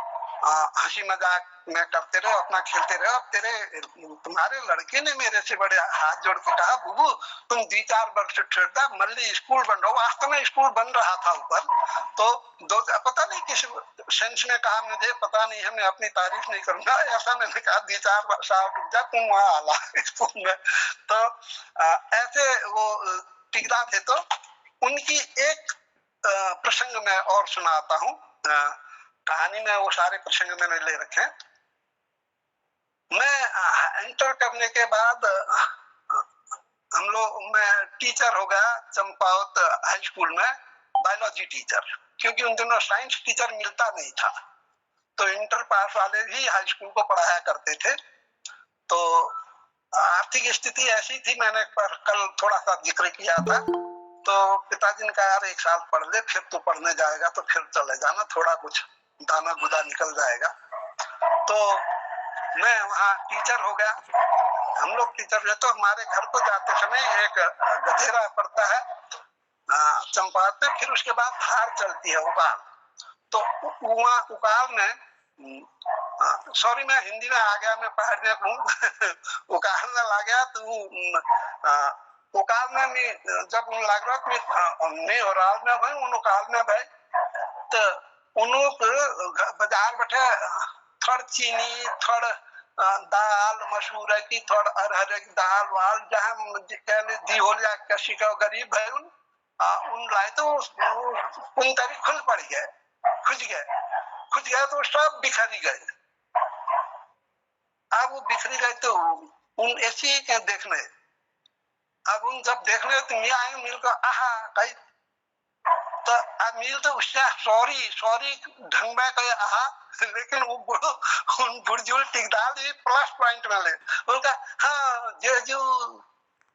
हंसी मजाक में करते रहे, अपना खेलते रहे। और तुम्हारे लड़के ने मेरे से बड़े हाथ जोड़ के कहा बुबू तुम 2-4 वर्ष छोड़ता मल्ली स्कूल बन रहा। वास्तव में स्कूल बन रहा था ऊपर, तो पता नहीं किस सेंस में कहा, मुझे पता नहीं है, मैं अपनी तारीफ नहीं करूंगा। ऐसा मैंने कहा 2-4 साल रुक जा तुम वहां आला स्कूल में। तो ऐसे वो टिगदा थे। तो उनकी एक प्रसंग मैं और सुनाता हूँ। कहानी में वो सारे प्रसंग मैंने ले रखे। मैं इंटर करने के बाद हम लोग, मैं टीचर हो गया चंपावत हाई स्कूल में, बायोलॉजी टीचर, क्योंकि उन दिनों साइंस टीचर मिलता नहीं था। तो इंटर पास वाले भी हाई स्कूल को पढ़ाया करते थे। तो आर्थिक स्थिति ऐसी थी, मैंने कल थोड़ा सा जिक्र किया था। तो पिताजी ने कहा यार 1 साल पढ़ ले, फिर तू पढ़ने जाएगा तो फिर चले जाना, थोड़ा कुछ दाना गुदा निकल जाएगा। तो मैं वहाँ टीचर हो गया। हम लोग टीचर हुए तो हमारे घर को जाते समय एक गधेरा पड़ता है चंपावत में, फिर उसके बाद धार चलती है उकाल। तो वहाँ उकाल में सॉरी मैं हिंदी में आ गया, मैं पहाड़ में हूँ उकाल में ला गया। तो उकाल में जब उन लाग रहा मैं हो रहा में भाई उन उकाल में भाई, तो उन्होंने बाजार बैठे थोड़ चीनी, थोड़ दाल मसूर की, थोड़ अरहर की दाल वाल जहाँ दी हो लिया किसी का गरीब है उन लाए। तो उन तरी खुल पड़ गए, खुज गए तो सब बिखरी गए। अब वो बिखरी गए तो उन ऐसी के देखने, अब उन जब देखने तो मियाँ आए मिल कर आहा कही, तो मिल तो उसने सॉरी ढंग में कहे आहा, लेकिन वो उन बुढ़जुल टिकदार भी प्लस पॉइंट में ले उनका हाँ जेजू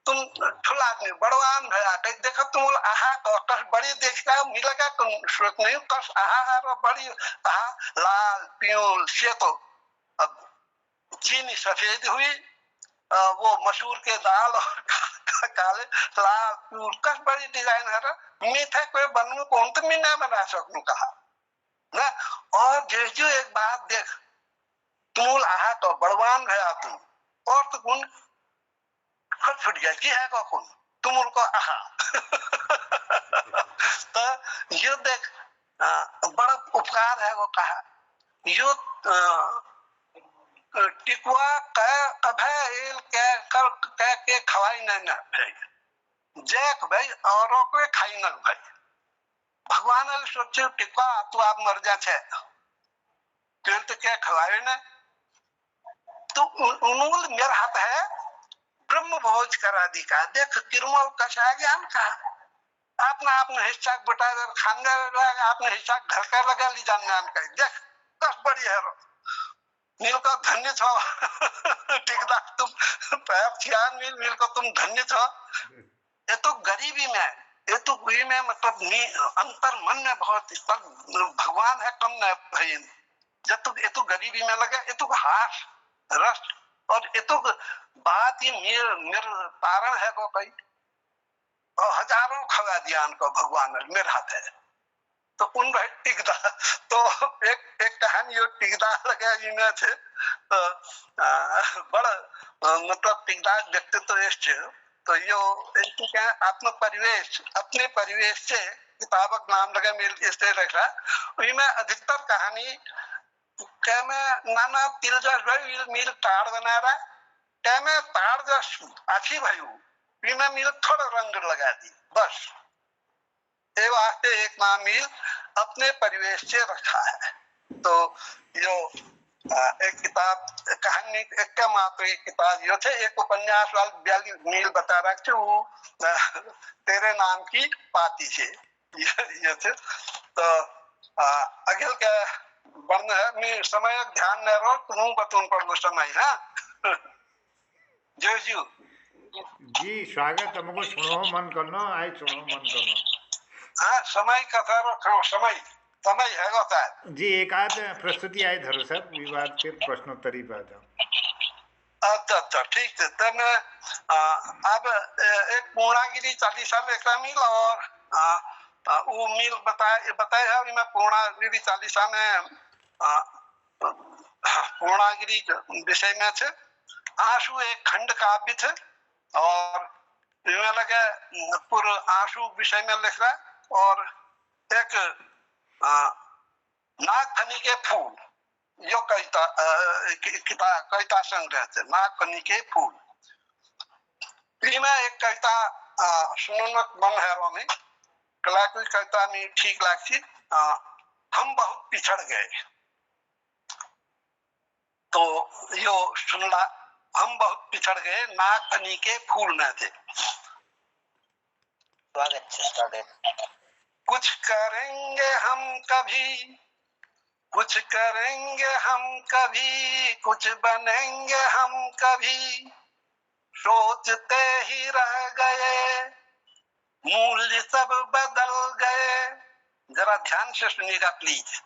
तुम ठुला आदमी बड़वान भया कहीं देखो तुम आहा कस बड़ी देखता मिलेगा तुम सोच नहीं कस आहा बड़ी आहा लाल प्यूल से तो अब चीनी सफेद हुई, वो मसूर के दाल और काले लाल प्यूल कस बड़ी डिजाइन है मीठा कोई बनू कौन तो मैं ना बना सकूं कहा ना। और जेजू एक बात देख तुम आहा तो बड़वान भया तुम और तो गुण खुद फुट गया कि है कौन तुम उनको आहा तो यो देख बड़ा उपकार है वो कहा यो टिकुआ कभे कह के खवाई न भाई जैक भाई औरों को खाई न भाई भगवान ने सोचे टिकुआ तू आप मर जा छे तेल तो क्या खवाए ना तो उन्होंने मेरा हाथ है ब्रह्म भोज करा दी का देख तिरुमल कषा ज्ञान का आपने हिस्सा बटा खाना आपने हिस्सा घर का लगा ली जानना देख कस बड़ी है नील का धन्य छो टिकदा तुम पैप छियान नील को तुम धन्य छो ये तो गरीबी में ये तो कोई में मतलब अंतर मन में बहुत भगवान है कम न भाई जब तक ये तो गरीबी में लगा ये तो हाथ रस और ये तो बात ही मेरे तारण है को कई और हजारों खवा दिया उनको भगवान ने मेरे हाथ है तो उन भाई टिकदा तो एक कहानी यो टिकदा लगा इनमें थे तो बड़ा मतलब टिकदा व्यक्तित्व है तो यो क्या आत्म परिवेश अपने परिवेश से किताबक नाम लगा मेरे इससे रखा उसमें अधिकतर कहानी क्या में नाना तिल जस भाई मिल ताड़ बना रहा क्या में ताड़ जस अच्छी भाई इसमें मिल थोड़ा रंग लगा दी बस ये वास्ते एक नाम मिल अपने परिवेश से रखा है तो यो एक किताब कहानी एक का मात्र एक किताब यो थे एक उपन्यास वाल 42 मील बता रहा थे वो तेरे नाम की पाती से ये थे तो अगल का वर्ण है मैं समय ध्यान न रो तुम बतून पर वो समय है जय जी जी स्वागत हमको सुनो मन करना आई सुनो मन करना हाँ समय कथा रो समय समय है होता है जी एक आध प्रस्तुति आई धरो साहब विवाद फिर प्रश्नोत्तरी पर जाओ अच्छा ठीक है तो मैं अब एक पूर्णागिरी 40 साल एक मिल और वो मिल बताया है मैं पूर्णागिरी 40 में पूर्णागिरी विषय में थे आंसू एक खंड काव्य थे और इनमें लगे पूर्व आंसू विषय में लिख रहा और एक नागफनी के फूल यो कविता संग्रह थे नागफनी के फूल इनमें एक कविता सुननक मन है रो में कला कोई कविता में ठीक लागती हम बहुत पिछड़ गए तो यो सुनला हम बहुत पिछड़ गए नागफनी के फूल न थे स्वागत कुछ करेंगे हम कभी कुछ करेंगे हम कभी कुछ बनेंगे हम कभी सोचते ही रह गए मूल्य सब बदल गए जरा ध्यान से सुनिएगा प्लीज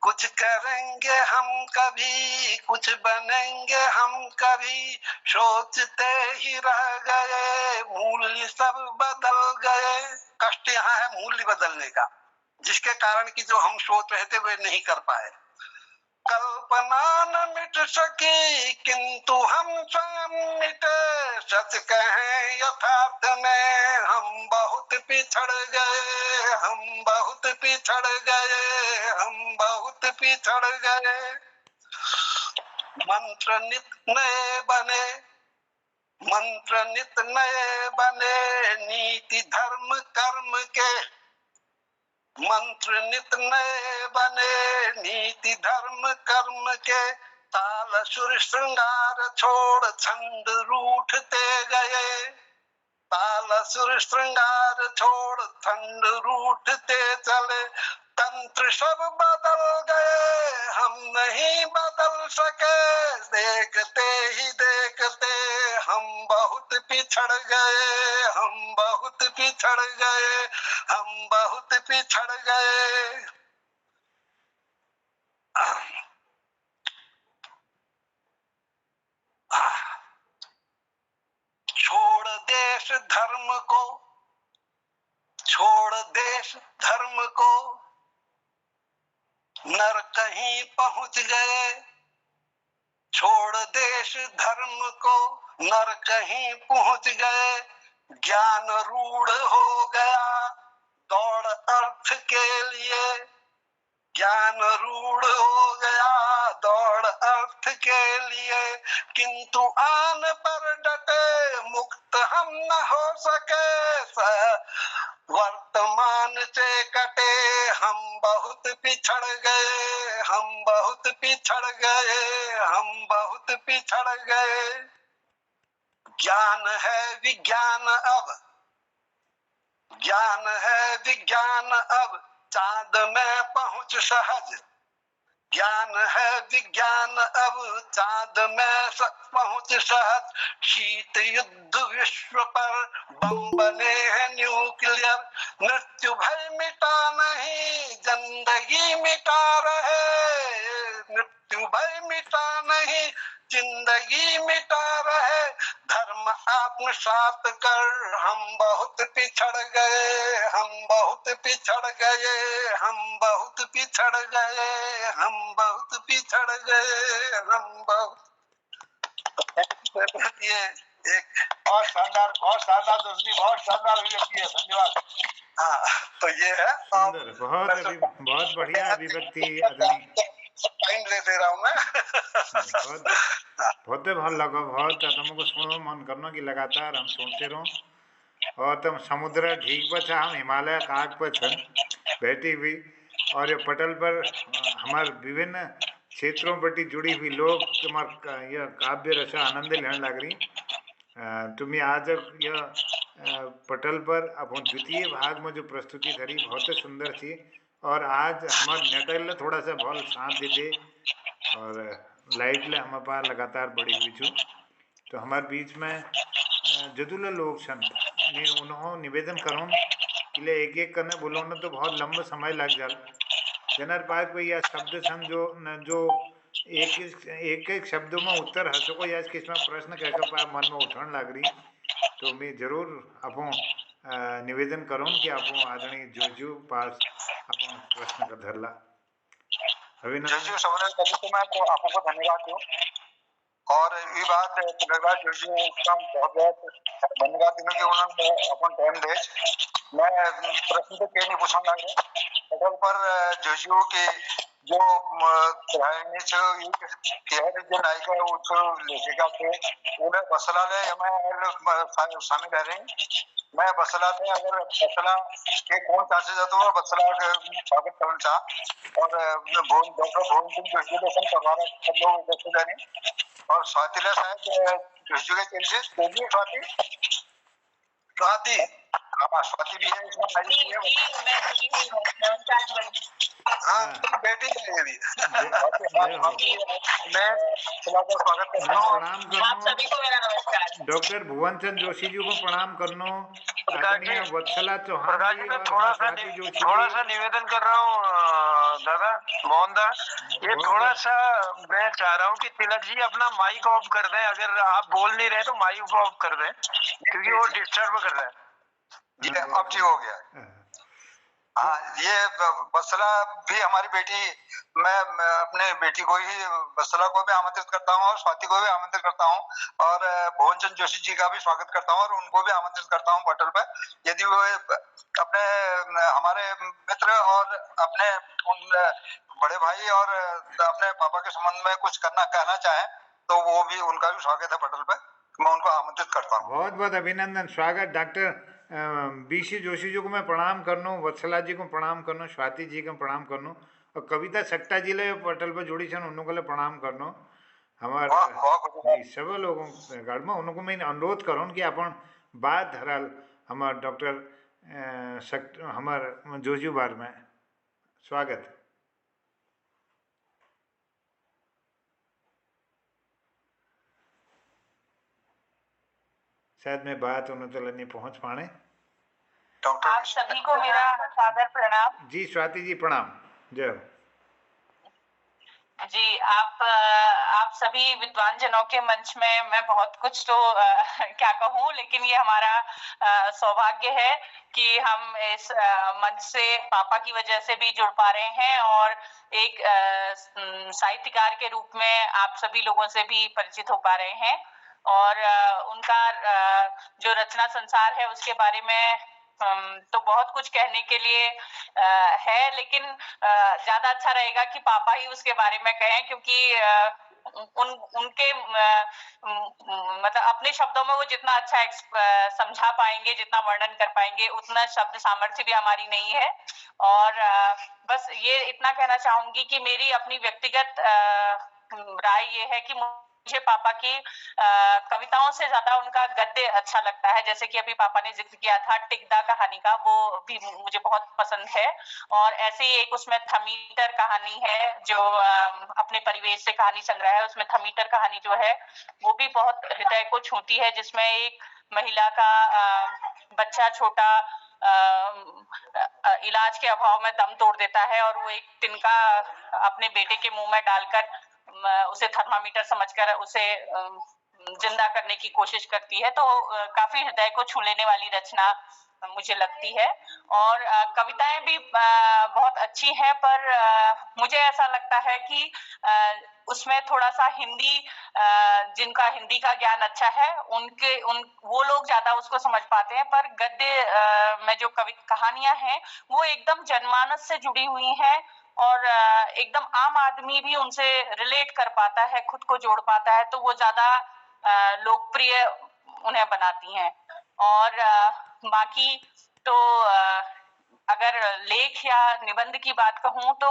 कुछ करेंगे हम कभी कुछ बनेंगे हम कभी सोचते ही रह गए मूल्य सब बदल गए कष्ट यहाँ है मूल्य बदलने का जिसके कारण कि जो हम सोच रहे थे वे नहीं कर पाए कल्पना न मिट सकी किंतु हम स्वयं मिटे सच कहें यथार्थ में हम बहुत पिछड़ गए हम बहुत पिछड़ गए हम बहुत पिछड़ गए मंत्र नित नए बने मंत्र नित नए बने नीति धर्म कर्म के मंत्र नित नए बने नीति धर्म कर्म के ताल सुर श्रृंगार छोड़ छंद रूठते गए ताल सुर श्रृंगार छोड़ छंद रूठते चले तंत्र सब बदल गए हम नहीं बदल सके देखते ही देखते हम बहुत पिछड़ गए हम बहुत पिछड़ गए हम बहुत पिछड़ गए छोड़ देश धर्म को छोड़ देश धर्म को नर कहीं पहुंच गए छोड़ देश धर्म को नर कहीं पहुंच गए, ज्ञान रूढ़ हो गया दौड़ अर्थ के लिए, ज्ञान रूढ़ हो गया दौड़ अर्थ के लिए, किंतु आन पर डटे मुक्त हम न हो सके, वर्तमान से कटे हम बहुत पिछड़ गए, हम बहुत पिछड़ गए, हम बहुत पिछड़ गए। ज्ञान है विज्ञान अब, ज्ञान है विज्ञान अब चांद में पहुंच सहज, ज्ञान है विज्ञान अब चांद में पहुंच सहज, शीत युद्ध विश्व पर बम बने हैं न्यूक्लियर, मृत्यु भय मिटा नहीं जिंदगी मिटा रहे, मृत्यु भय मिटा नहीं जिंदगी मिटा रहे, धर्म आत्मसात कर हम बहुत पिछड़ गए, हम बहुत पिछड़ गए, हम बहुत पिछड़ गए, हम बहुत पिछड़ गए, हम बहुत। ये एक बहुत शानदार दोस्ती, बहुत शानदार अभिव्यक्ति है, धन्यवाद। हाँ, तो ये है सुंदर, बहुत बढ़िया अभिव्यक्ति आदरणीय। टाइम ले दे रहा हूँ मैं। बहुत बहुत भल लगा, बहुत तुमको सुनो मन करना कि लगातार हम सुनते रहो। और तुम समुद्र ठीक पर छा, हम हिमालय काग पर छन बैठी हुई, और ये पटल पर हमारे विभिन्न क्षेत्रों पर जुड़ी हुई लोग तुम्हार यह काव्य रसा आनंद लेने लग रही। तुम्हें आज यह पटल पर अपन द्वितीय भाग में जो प्रस्तुति धरी बहुत सुंदर थी, और आज हमारे नेटल थोड़ा सा भल साथ दे दे, और लाइट ले हमारे पास लगातार बढ़ी हुई छू। तो हमारे बीच में जदुला लोग सन, उन्होंने निवेदन करूँ कि एक एक करने बोलो न तो बहुत लंबा समय लग जाल। जनर पास कोई या शब्द सन जो न जो एक एक शब्दों में उत्तर हर सको, या किसमें प्रश्न कहकर पास मन में उठन लग रही, तो मैं जरूर आपो निवेदन करूँ कि आपो आदरणीय जोजू पास आपो प्रश्न का धरला। जोजू सबने पहले तो मैं आपको धन्यवाद दूं, और ये बात धन्यवाद जोजू का बहुत बहुत धन्यवाद देने के उन्होंने अपन टाइम दे। मैं प्रश्न तो कहीं नहीं पूछने लग रहा पटल पर जोजू के जो कहानी छे केहर जो नायिका उछो लेखिका थे उन्हें बसला ले मैं शामिल रहे। मैं बसला थे, अगर बसला के कौन चाचे जातो है बसला के स्वागत करना चाह, और डॉक्टर भुवन सिंह जोशी दर्शन करवा रहे सब लोग उपस्थित हैं, और स्वातिला साहब जोशी के चलते बोलिए स्वाति हाँ स्वाति भी है इसमें आई है। हाँ बेटी है भी। मैं स्वागत करता हूँ, आप सभी को मेरा नमस्कार। डॉक्टर भुवन चंद जोशी जी को प्रणाम करनो, आदरणीय वत्सला चौहान जी, मैं और थोड़ा सा निवेदन कर रहा हूँ दादा मोहन दा, ये थोड़ा सा मैं चाह रहा हूँ कि तिलक जी अपना माइक ऑफ कर दें, अगर आप बोल नहीं रहे तो माइक ऑफ कर दें क्योंकि वो डिस्टर्ब कर रहा है। ये अब ठीक हो गया। हाँ, ये बसला भी हमारी बेटी, मैं अपने बेटी को ही बसला को भी आमंत्रित करता हूँ और स्वाति को भी आमंत्रित करता हूँ, और भुवन चंद जोशी जी का भी स्वागत करता हूँ और उनको भी आमंत्रित करता हूँ पटल पे। यदि वो अपने हमारे मित्र और अपने उन बड़े भाई और अपने पापा के संबंध में कुछ कहना चाहें तो वो भी, उनका भी स्वागत है पटल पे, मैं उनको आमंत्रित करता हूँ। बहुत बहुत अभिनंदन, स्वागत। डॉक्टर बीसी जोशी जी को मैं प्रणाम करनो, वत्सला जी को प्रणाम करनो, स्वाति जी को प्रणाम करनो, और कविता सट्टा जी ले पटल पर जुड़ी छन उनको ले प्रणाम करनो। हमारे सब लोगों गढ़ में उनको मैं अनुरोध करूँ कि अपन बात धरल हमार डॉक्टर हमार जोजू बार में स्वागत। शायद मैं बात उन्हें तो नहीं पहुंच पाने। आप सभी को मेरा सादर प्रणाम। जी स्वाति जी प्रणाम। जय जी, आप सभी विद्वान जनों के मंच में मैं बहुत कुछ तो क्या कहूँ, लेकिन ये हमारा सौभाग्य है कि हम इस मंच से पापा की वजह से भी जुड़ पा रहे हैं और एक साहित्यकार के रूप में आप सभी लोगों से भी परिचित हो पा रहे हैं और उनका जो रचना संसार है उसके बारे में तो बहुत कुछ कहने के लिए है, लेकिन ज्यादा अच्छा रहेगा कि पापा ही उसके बारे में कहें, क्योंकि उनके मतलब अपने शब्दों में वो जितना अच्छा समझा पाएंगे, जितना वर्णन कर पाएंगे, उतना शब्द सामर्थ्य भी हमारी नहीं है। और बस ये इतना कहना चाहूंगी कि मेरी अपनी व्यक्तिगत राय ये है कि मुझे पापा की कविताओं से ज्यादा उनका गद्य अच्छा लगता है। जैसे कि अभी पापा ने जिक्र किया था टिकदा कहानी का, वो भी मुझे बहुत पसंद है। और ऐसे ही एक उसमें थमीटर कहानी है जो अपने परिवेश से कहानी संग्रह है, उसमें थमीटर कहानी जो है वो भी बहुत हृदय को छूती है, जिसमें एक महिला का बच्चा छोटा इलाज के अभाव में दम तोड़ देता है और वो एक तिनका अपने बेटे के मुंह में डालकर उसे थर्मामीटर समझकर उसे जिंदा करने की कोशिश करती है। तो काफी हृदय को छू लेने वाली रचना मुझे लगती है। और कविताएं भी बहुत अच्छी हैं, पर मुझे ऐसा लगता है कि उसमें थोड़ा सा हिंदी, जिनका हिंदी का ज्ञान अच्छा है वो लोग ज्यादा उसको समझ पाते हैं, पर गद्य में जो कहानियां हैं वो एकदम जनमानस से जुड़ी हुई हैं और एकदम आम आदमी भी उनसे रिलेट कर पाता है, खुद को जोड़ पाता है, तो वो ज्यादा लोकप्रिय उन्हें बनाती हैं। और बाकी तो अगर लेख या निबंध की बात कहूं तो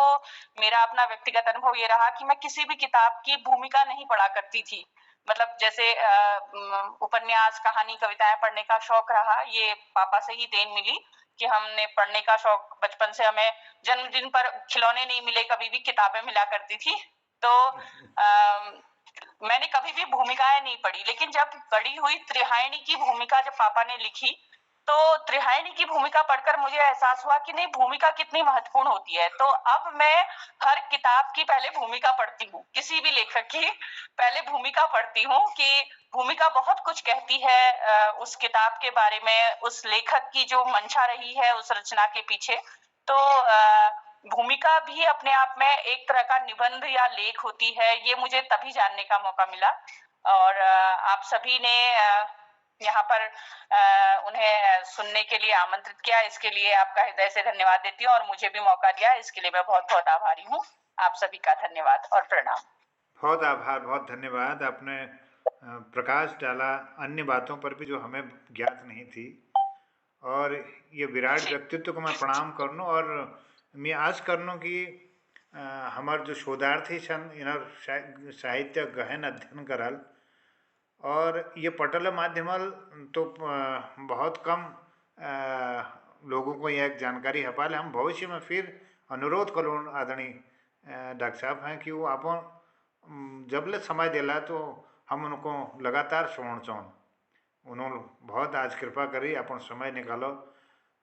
मेरा अपना व्यक्तिगत अनुभव ये रहा कि मैं किसी भी किताब की भूमिका नहीं पढ़ा करती थी। मतलब जैसे उपन्यास, कहानी, कविताएं पढ़ने का शौक रहा, ये पापा से ही देन मिली कि हमने पढ़ने का शौक बचपन से, हमें जन्मदिन पर खिलौने नहीं मिले, कभी भी किताबें मिला करती थी। तो मैंने कभी भी भूमिकाएं नहीं पढ़ी, लेकिन जब बड़ी हुई त्रिहाइणी की भूमिका जब पापा ने लिखी तो त्रिहाइणी की भूमिका पढ़कर मुझे एहसास हुआ कि नहीं, भूमिका कितनी महत्वपूर्ण होती है। तो अब मैं हर किताब की पहले भूमिका पढ़ती हूँ, किसी भी लेखक की पहले भूमिका पढ़ती हूँ कि भूमिका बहुत कुछ कहती है उस किताब के बारे में, उस लेखक की जो मंशा रही है उस रचना के पीछे। तो भूमिका भी अपने आप में एक तरह का निबंध या लेख होती है, ये मुझे तभी जानने का मौका मिला। और आप सभी ने यहाँ पर उन्हें सुनने के लिए आमंत्रित किया, इसके लिए आपका हृदय से धन्यवाद देती हूँ और मुझे भी मौका दिया, इसके लिए मैं बहुत बहुत आभारी हूँ। आप सभी का धन्यवाद और प्रणाम। बहुत आभार, बहुत धन्यवाद। आपने प्रकाश डाला अन्य बातों पर भी जो हमें ज्ञात नहीं थी, और ये विराट व्यक्तित्व को मैं प्रणाम करनो और मैं आश करनो कि हमारे जो शोधार्थी छन इनर साहित्य गहन अध्ययन करल और ये पटल माध्यमल तो बहुत कम लोगों को यह जानकारी हपाले। हम भविष्य में फिर अनुरोध करो आदरणीय डॉक्टर साहब हैं कि वो आप जबले समय दिला तो हम उनको लगातार सुन चौन। उन्होंने बहुत आज कृपा करी, अपन समय निकालो।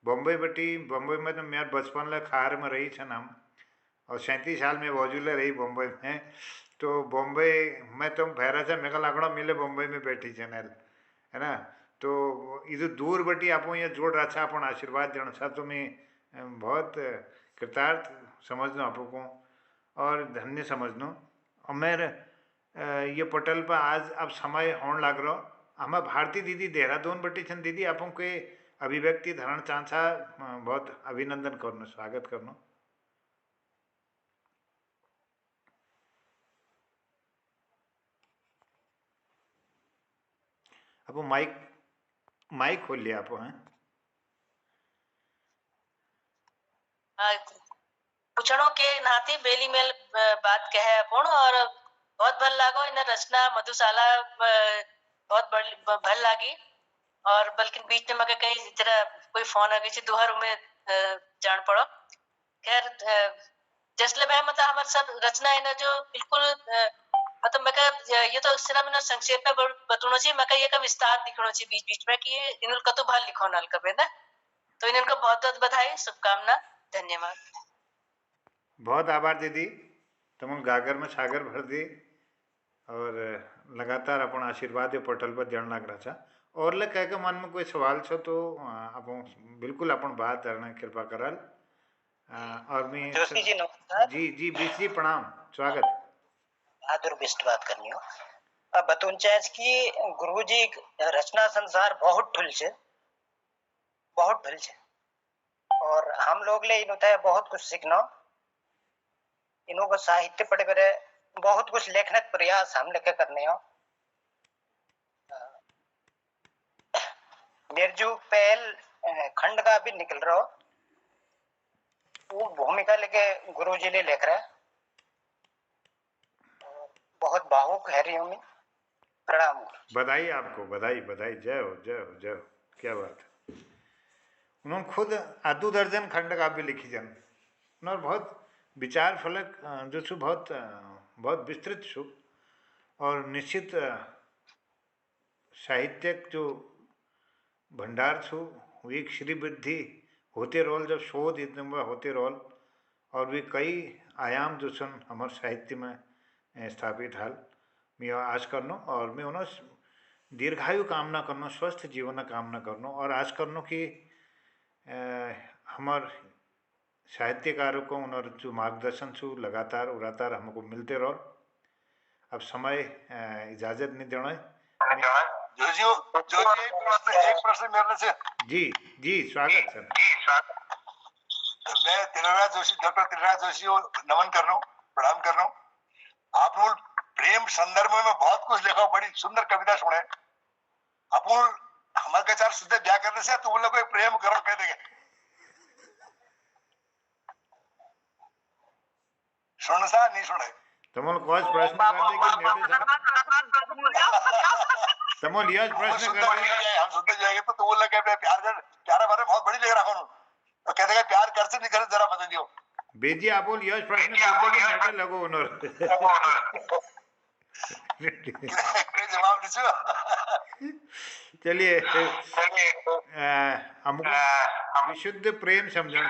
बम्बई बेटी, बम्बई में तो मेरे बचपन ले खार में रही छन हम, और 37 साल में वजूले रही बम्बई में। तो बम्बई में तो भैरा से मेघा लाकड़ा मिले बम्बई में बैठी चैनल है ना। तो इधर दूर बटी आप ये जोड़ रहा था, अपन आशीर्वाद देना था, तो मैं बहुत कृतार्थ समझना आपको और धन्य समझनो। और मेरे ये पटल पर आज अब समय होने लग रहा। हमें भारती दीदी देहरादून बटी छन। दीदी आपको के अभिव्यक्ति धरण चांसा बहुत अभिनंदन करनो, स्वागत करनो। अब माइक माइक खोल लिया आप हैं। पूछणों के नाते बेली मेल बात कहे अपन, और बहुत भल लागो इन रचना मधुशाला बहुत भल लागी। और बल्कि बीच में मगे कहीं जरा कोई फोन आ गई दोहर में जान पड़ो। खैर जैसे मैं मतलब हमारे सब रचना है ना जो बिल्कुल मतलब मैं ये तो सिर्फ ना संक्षेप में बताना चाहिए, मैं ये का विस्तार दिखना चाहिए बीच बीच में कि इन कतो भाल लिखो नाल कबे ना। तो इनको बहुत बहुत बधाई, शुभकामना, धन्यवाद। बहुत आभार दीदी। तमन गागर में सागर भर दे और लगातार अपन आशीर्वाद पोर्टल पर जड़ना रहा था। और ले कह के मन में कोई सवाल छो तो अपन बिल्कुल अपन बात करना कृपा करल। और मैं जोशी जी नमस्कार। जी जी बीस जी प्रणाम, स्वागत। बहादुर बिस्ट बात करनी हो। अब बतून चाहे कि गुरुजी रचना संसार बहुत ठुल छे, बहुत ठुल छे और हम लोग ले इन होता है बहुत कुछ सीखना। इन्हों को साहित्य पढ़े करे बहुत कुछ लेखन का प्रयास हम लेके करने हो। निर्जू पहल खंड का भी निकल रहा हो, वो भूमिका लेके गुरुजी ले लिख रहा है। बहुत भावुक है रही हूँ मैं। प्रणाम। बधाई आपको, बधाई बधाई, जय हो जय हो जय हो। क्या बात है। उन्होंने खुद आधु दर्जन खंड काव्य लिखी जन। उन्होंने बहुत विचार फलक जो छू बहुत बहुत विस्तृत छू और निश्चित साहित्यक जो भंडार छू वो एक श्री वृद्धि होते रोल जब शोध इतना होते रोल और भी कई आयाम जो सन हमारे साहित्य में स्थापित हाल मैं आज करनो और मैं उन्होंने दीर्घायु कामना करनो, स्वस्थ जीवन कामना करनो और आज करनो कि हमार साहित्यकारों को उन्होंने जो मार्गदर्शन छू लगातार हमको मिलते रहो। अब समय इजाजत नहीं देना है। एक प्रश्न मेरे से। जी जी स्वागत सर। मैं तिलराज जोशी, डॉक्टर तिलराज जोशी को नमन कर रहा हूँ, प्रणाम कर रहा हूँ। आप लोग प्रेम संदर्भ में बहुत कुछ लिखा, बड़ी सुंदर कविता सुने। आप हमारे का चार शुद्ध ब्याह करने से तुम लोग प्रेम करो कह देंगे। सुन सा नहीं सुने तमोल कोई प्रश्न कर दे कि नेटे तमोल यह प्रश्न कर दे हम सुनते जाएंगे तो तुम लोग प्यारा बारे बहुत बड़ी लेकर रखो तो कह देगा प्यार कर से नहीं करे जरा बता दियो बेजी आप बोल यह प्रश्न कर दे कि नेटे लगो उनर जवाब दीजिए। चलिए हमको विशुद्ध प्रेम समझण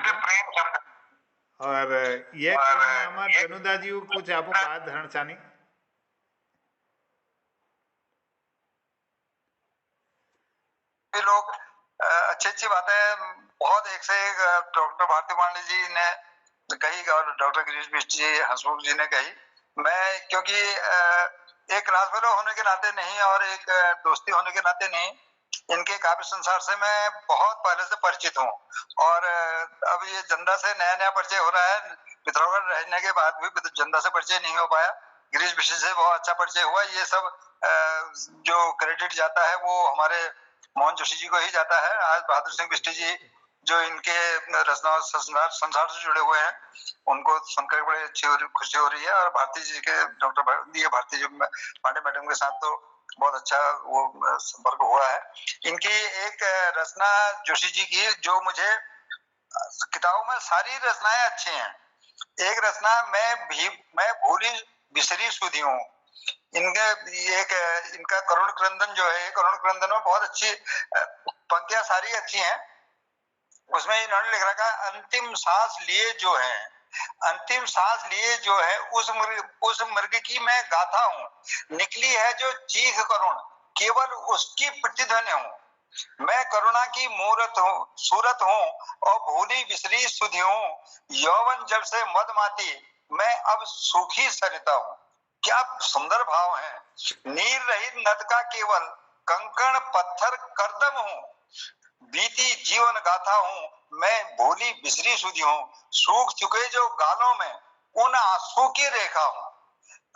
और ये हमारे जनुदा जी कुछ आप बात धरण चानी। लोग अच्छी अच्छी बातें बहुत एक से एक डॉक्टर भारती पांडे जी ने कही और डॉक्टर गिरीश बिष्ट जी, हंसमुख जी ने कही। मैं क्योंकि एक क्लास फेलो होने के नाते नहीं और एक दोस्ती होने के नाते नहीं, इनके काव्य संसार से मैं बहुत पहले से परिचित हूँ और अब ये जंदा से नया नया परिचय हो रहा है। पिथौरागढ़ रहने के बाद भी जंदा से परिचय नहीं हो पाया। गिरीश बिष्ट से बहुत अच्छा परिचय हुआ। ये सब जो क्रेडिट जाता है वो हमारे मोहन जोशी जी को ही जाता है। आज बहादुर सिंह बिष्ट जी जो इनके रचना संसार से जुड़े हुए हैं, उनको सुनकर बड़ी अच्छी खुशी हो रही है। और भारती जी के डॉक्टर भारती जी पांडे मैडम के साथ तो बहुत अच्छा वो संपर्क हुआ है। इनकी एक रचना जोशी जी की जो मुझे किताबों में सारी रचनाएं अच्छी हैं। एक रचना मैं भूली बिसरी सुधी हूँ। इनके एक इनका करुण क्रंदन जो है, करुण क्रंदन में बहुत अच्छी पंक्तियां सारी अच्छी हैं। उसमें इन्होंने लिख रखा है अंतिम सांस लिए जो है, अंतिम सांस लिए जो है उस मृग की मैं गाथा हूँ। निकली है जो चीख करुण केवल उसकी प्रतिध्वनि हूँ। मैं करुणा की मूरत हूँ, सूरत हूँ और भूली बिसरी सुधी हूँ। यौवन जल से मदमाती मैं अब सूखी सरिता हूँ। क्या सुंदर भाव है। नीर रहित नद का केवल कंकण पत्थर करदम हूँ। बीती जीवन गाथा हूँ मैं भूली बिसरी सुधी हूँ। सूख चुके जो गालों में उन आंसू की रेखा हूँ।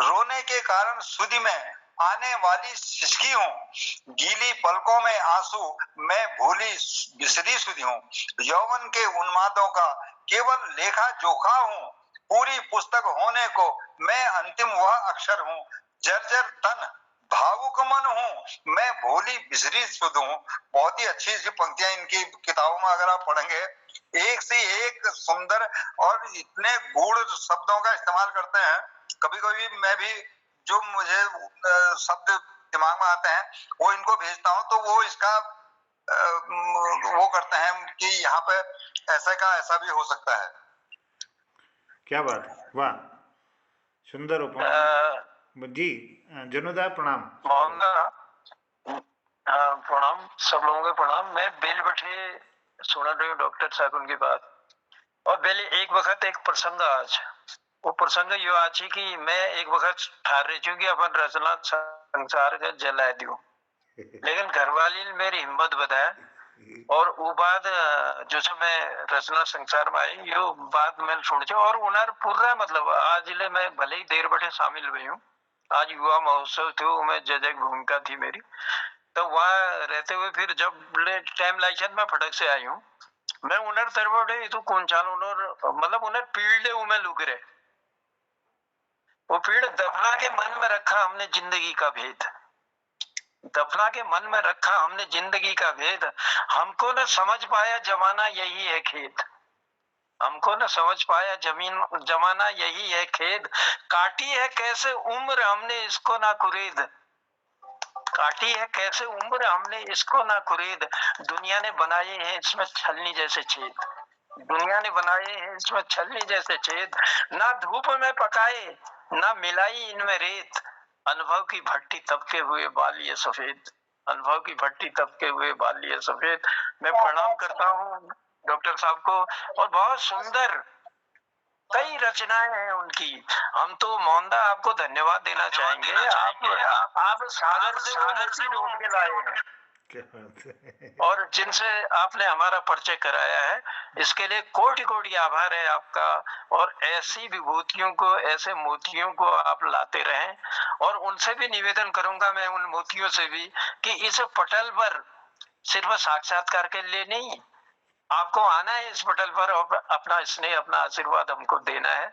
रोने के कारण सुधी में आने वाली सिसकी हूँ। गीली पलकों में आंसू मैं भूली बिसरी सुधी हूँ। यौवन के उन्मादों का केवल लेखा जोखा हूँ। पूरी पुस्तक होने को मैं अंतिम वह अक्षर हूँ। जर्जर तन भावुक मन हूँ मैं भोली बिसरी सुध हूँ। बहुत ही अच्छी सी पंक्तियां इनकी किताबों में अगर आप पढ़ेंगे, एक से एक सुंदर और इतने गूढ़ शब्दों का इस्तेमाल करते हैं। कभी कभी मैं भी जो मुझे शब्द दिमाग में आते हैं वो इनको भेजता हूँ तो वो इसका वो करते हैं कि यहाँ पे ऐसा का ऐसा भी हो सकता है। क्या बात है, वाह। सुंदर हो प्रणाम जी। जनुदा प्रणाम। मोहनदा, प्रणाम सब लोगों को प्रणाम। मैं बेल बैठे सुना रही हूँ डॉक्टर साहब उनकी बात, और बेले एक वक्त एक प्रसंग आज, वो प्रसंग यो आज कि मैं एक वक्त ठार रही हूँ कि अपन रचना संसार का जला दूं, लेकिन घरवाली ने मेरी हिम्मत बताया, और वो बात जो मैं रचना संसार में आई, यो बात मैंने सुन और उन्हें पूरा मतलब आज ले मैं भले ही देर बैठे शामिल हुई हूँ। आज युवा महोत्सव थे, मैं जज भूमिका थी मेरी, तो वहाँ रहते हुए फिर जब टाइम लाइशन में फटक से आई हूँ, मैं उन्हें तरबड़े तो कौन चाल मतलब उन्हें पीड़े उमें लुक रहे, वो पीड़ दफना के मन में रखा हमने जिंदगी का भेद, दफना के मन में रखा हमने जिंदगी का भेद, हमको न समझ पाया जमाना यही है खेद, हमको न समझ पाया जमाना यही है खेद, काटी है कैसे उम्र हमने इसको ना कुरेद, काटी है कैसे उम्र हमने इसको ना कुरेद, दुनिया ने बनाए हैं इसमें छलनी जैसे छेद, दुनिया ने बनाए हैं इसमें छलनी जैसे छेद, ना धूप में पकाए ना मिलाई इनमें रेत, अनुभव की भट्टी तपके हुए बाल ये सफेद, अनुभव की भट्टी तपके हुए बाल ये सफेद। मैं प्रणाम करता हूँ डॉक्टर साहब को, और बहुत सुंदर कई रचनाएं हैं उनकी। हम तो मोहनदा आपको धन्यवाद देना चाहेंगे, आप सागर से वो मोती ढूंढ के लाए हैं, और जिनसे आपने हमारा परिचय कराया है, इसके लिए कोटि कोटि आभार है आपका, और ऐसी विभूतियों को, ऐसे मोतियों को आप लाते रहें, और उनसे भी निवेदन करूंगा मैं, उन मोतियों से भी, कि इस पटल पर सिर्फ साक्षात्कार के लिए नहीं, आपको आना है इस पटल पर और अपना स्नेह, अपना आशीर्वाद हमको देना है।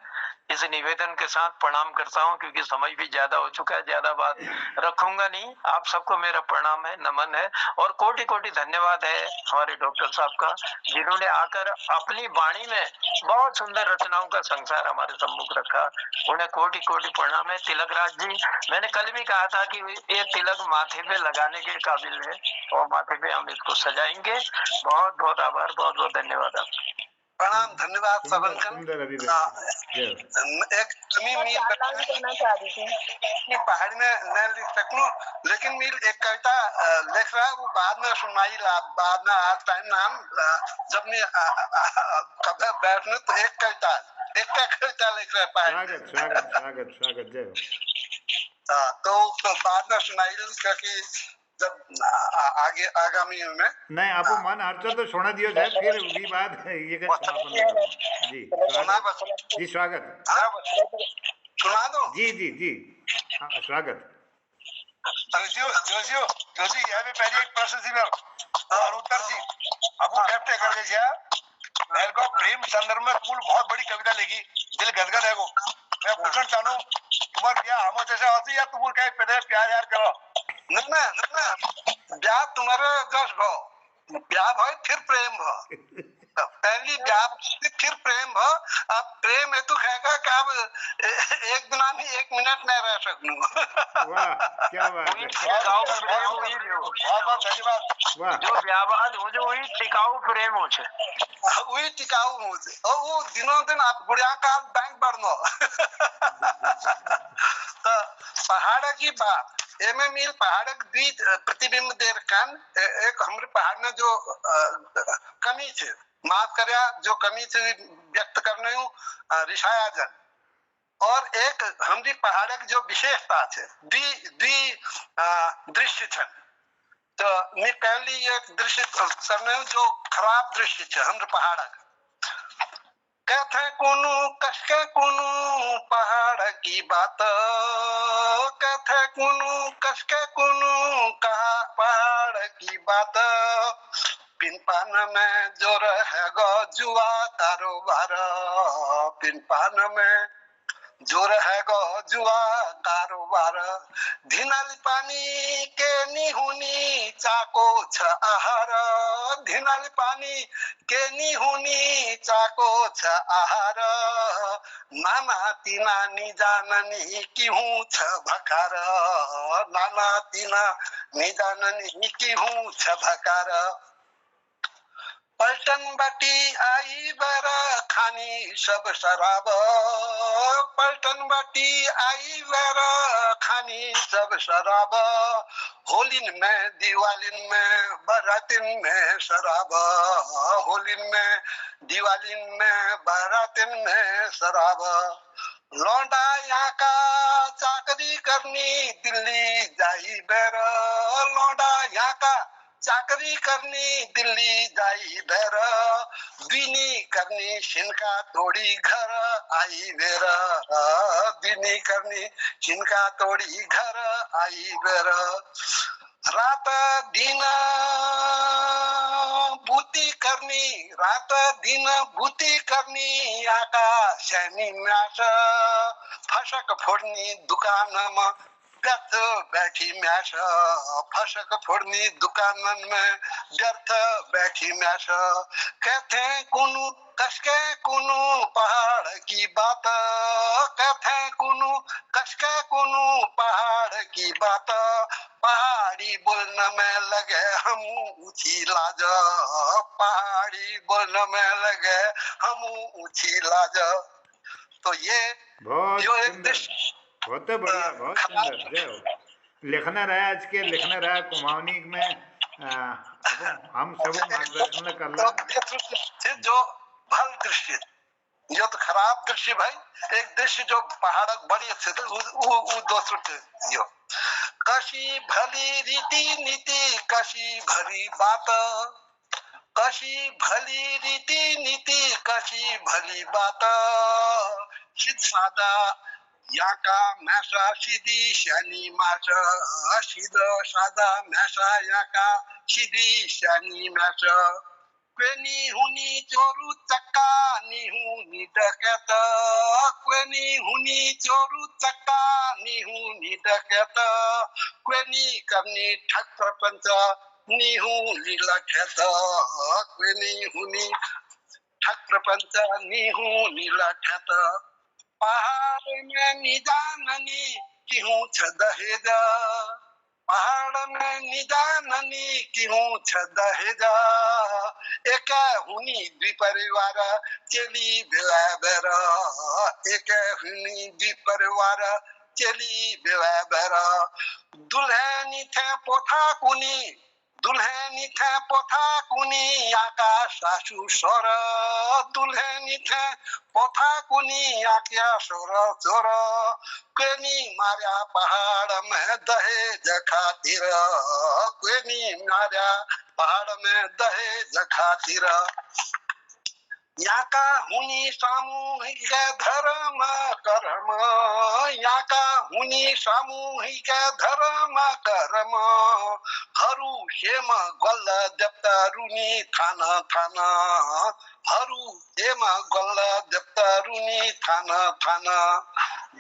इस निवेदन के साथ प्रणाम करता हूं, क्योंकि समय भी ज्यादा हो चुका है, ज्यादा बात रखूंगा नहीं। आप सबको मेरा प्रणाम है, नमन है, और कोटि कोटि धन्यवाद है हमारे डॉक्टर साहब का, जिन्होंने आकर अपनी वाणी में बहुत सुंदर रचनाओं का संसार हमारे सम्मुख रखा, उन्हें कोटि कोटि प्रणाम है। तिलक राज जी, मैंने कल भी कहा था कि ये तिलक माथे पे लगाने के काबिल है, और माथे पे हम इसको सजाएंगे। बहुत बहुत आभार, बहुत बहुत धन्यवाद आपका। प्रणाम, धन्यवाद सबन सुंदर एक कमी मील कहना चाह रही थी पहाड़ी में न लिख सकूं, लेकिन मील एक कविता लिख रहा, वो बाद में सुनाई, बाद में आज टाइम ना हम जब मैं कभी बैठने तो एक कविता लिख रहा पहाड़ी। स्वागत स्वागत स्वागत, जय हो। तो बाद में सुनाई क्योंकि जब आगे आगामी में नहीं आपको मन हर्चा तो सोना दियो जाए, फिर भी बात ये का समापन जी। स्वागत जी, स्वागत सुना दो जी जी जी, स्वागत। जोशी यहाँ पे पहले एक प्रश्न थी मैं और उत्तर थी, अब वो कैप्टे कर गए मेरे को प्रेम संदर्भ में तुम बहुत बड़ी कविता लिखी, दिल गदगद है वो। मैं पूछना चाहूँ तुम्हारा क्या हम जैसा होती या तुम क्या पहले प्यार यार करो ना ब्याह तुम्हारे जस भो ब्याह भाई फिर प्रेम भो, पहली ब्याह फिर प्रेम भो। अब प्रेम हेतु कहेगा कि अब एक दिन नहीं एक मिनट नहीं रह सकूं। वाह क्या बात है, बहुत बहुत धन्यवाद। जो व्यावाद हो जो वही टिकाऊ प्रेम हो छे, वही टिकाऊ हो छे, और वो दिनों दिन आप गुड़िया का बैंक बढ़नो। तो पहाड़ की बात एमे मील पहाड़ द्वि प्रतिबिंब दे रखन, एक हमारे पहाड़ में जो कमी छे माफ करया, जो कमी छे व्यक्त करने हूँ रिसाया जन, और एक हमारी पहाड़ की जो विशेषता छे द्वि दृश्य छे। तो मैं पहली एक दृश्य करने हूँ जो खराब दृश्य छे हमारे पहाड़ का। कथे कुनु कसके कुनु पहाड़ की बात, कथे कुनु कसके कुनु कहा पहाड़ की बात। पिनपान में जो रहेगा जुआ कारोबार, पिनपान में जो रहेगा जुआ कारोबार। धिनाली पानी के निहुनी चाको छ आहार, धिनाली पानी के निहुनी चाको छ आहार। नाना तिना निजाननी किहु छ भकार, नाना तिना निजाननी किहु छ भकार। पलटन बाटी आई बर खानी सब शराब, पलटन बाटी आई वेर खानी सब शराब होलिन में दिवालिन में बरातिन में शराब होलिन में दिवालिन में बरातिन में शराब लौंडा यहाँ का चाकरी करनी दिल्ली जाई बेर लौंडा यहाँ का चाकरी करनी दिल्ली जाई बेर बिनी करनी शिनका तोड़ी घर आई बेर बिनी करनी शिनका तोड़ी घर आई बेर रात दिन बूती करनी रात दिन बूती करनी आकाशनी म्यास फसक फोड्नी दुकानमा व्यर्थ बैठी म्यास फसक फोड्नी दुकान में व्यर्थ बैठी म्यास कहते कुनु कसके कुनु पहाड़ की बात कहते कुनु कसके कुनु पहाड़ की बात पहाड़ी बोलने में लगे हम ऊंची लाज पहाड़ी बोलने में लगे हम ऊंची लाज। तो ये जो एक बहुत बढ़िया, बहुत सुंदर। जय हो। लिखना रहा आज के लिखना रहा कुमाऊनी में हम सब मार्गदर्शन कर जो भल दृश्य जो तो खराब दृश्य भाई एक दृश्य जो पहाड़ बड़ी अच्छे थे वो दोस्तों जो कशी भली रीति नीति कशी भली बात कशी भली रीति नीति कशी भली बात सिद्ध सादा यहाँ का मैसा सीधी शनि मासा सीधा सादा मैसा यहाँ का सीधी शनि मासा क्वेनी हुनी चोरू चक्का निहुनी डकैत क्वेनी हुनी चोरू चक्का निहुनी डकैत क्वेनी करनी ठग प्रपंच निहू लीला ठेत क्वेनी हुनी ठग प्रपंच निहू लीला ठेत पहाड़ में निजाननी क्यों छ दहेजा पहाड़ में निजाननी क्यों छ दहेजा एक हुनी द्विपरिवार चली बेवर एक हुनी द्विपरिवार चली बेवर दुल्हनी थे पोथा कुनी दुल्हनी थे पोथा कुनी आका सासू सोर दुल्हनी थे पोथा कुनी आक्या सोर चोर क्वेनी मार्या पहाड़ में दहेज खातिर क्वेनी मार्या पहाड़ में दहेज खातिर यहाँ का हुनी सामूहिक धर्म कर्म यहाँ का हुनी सामूहिक धर्म कर्म हरु हेम गल्ल देवतारुनी थाना थाना हरु हेम गल्ल देवतारुनी थाना थाना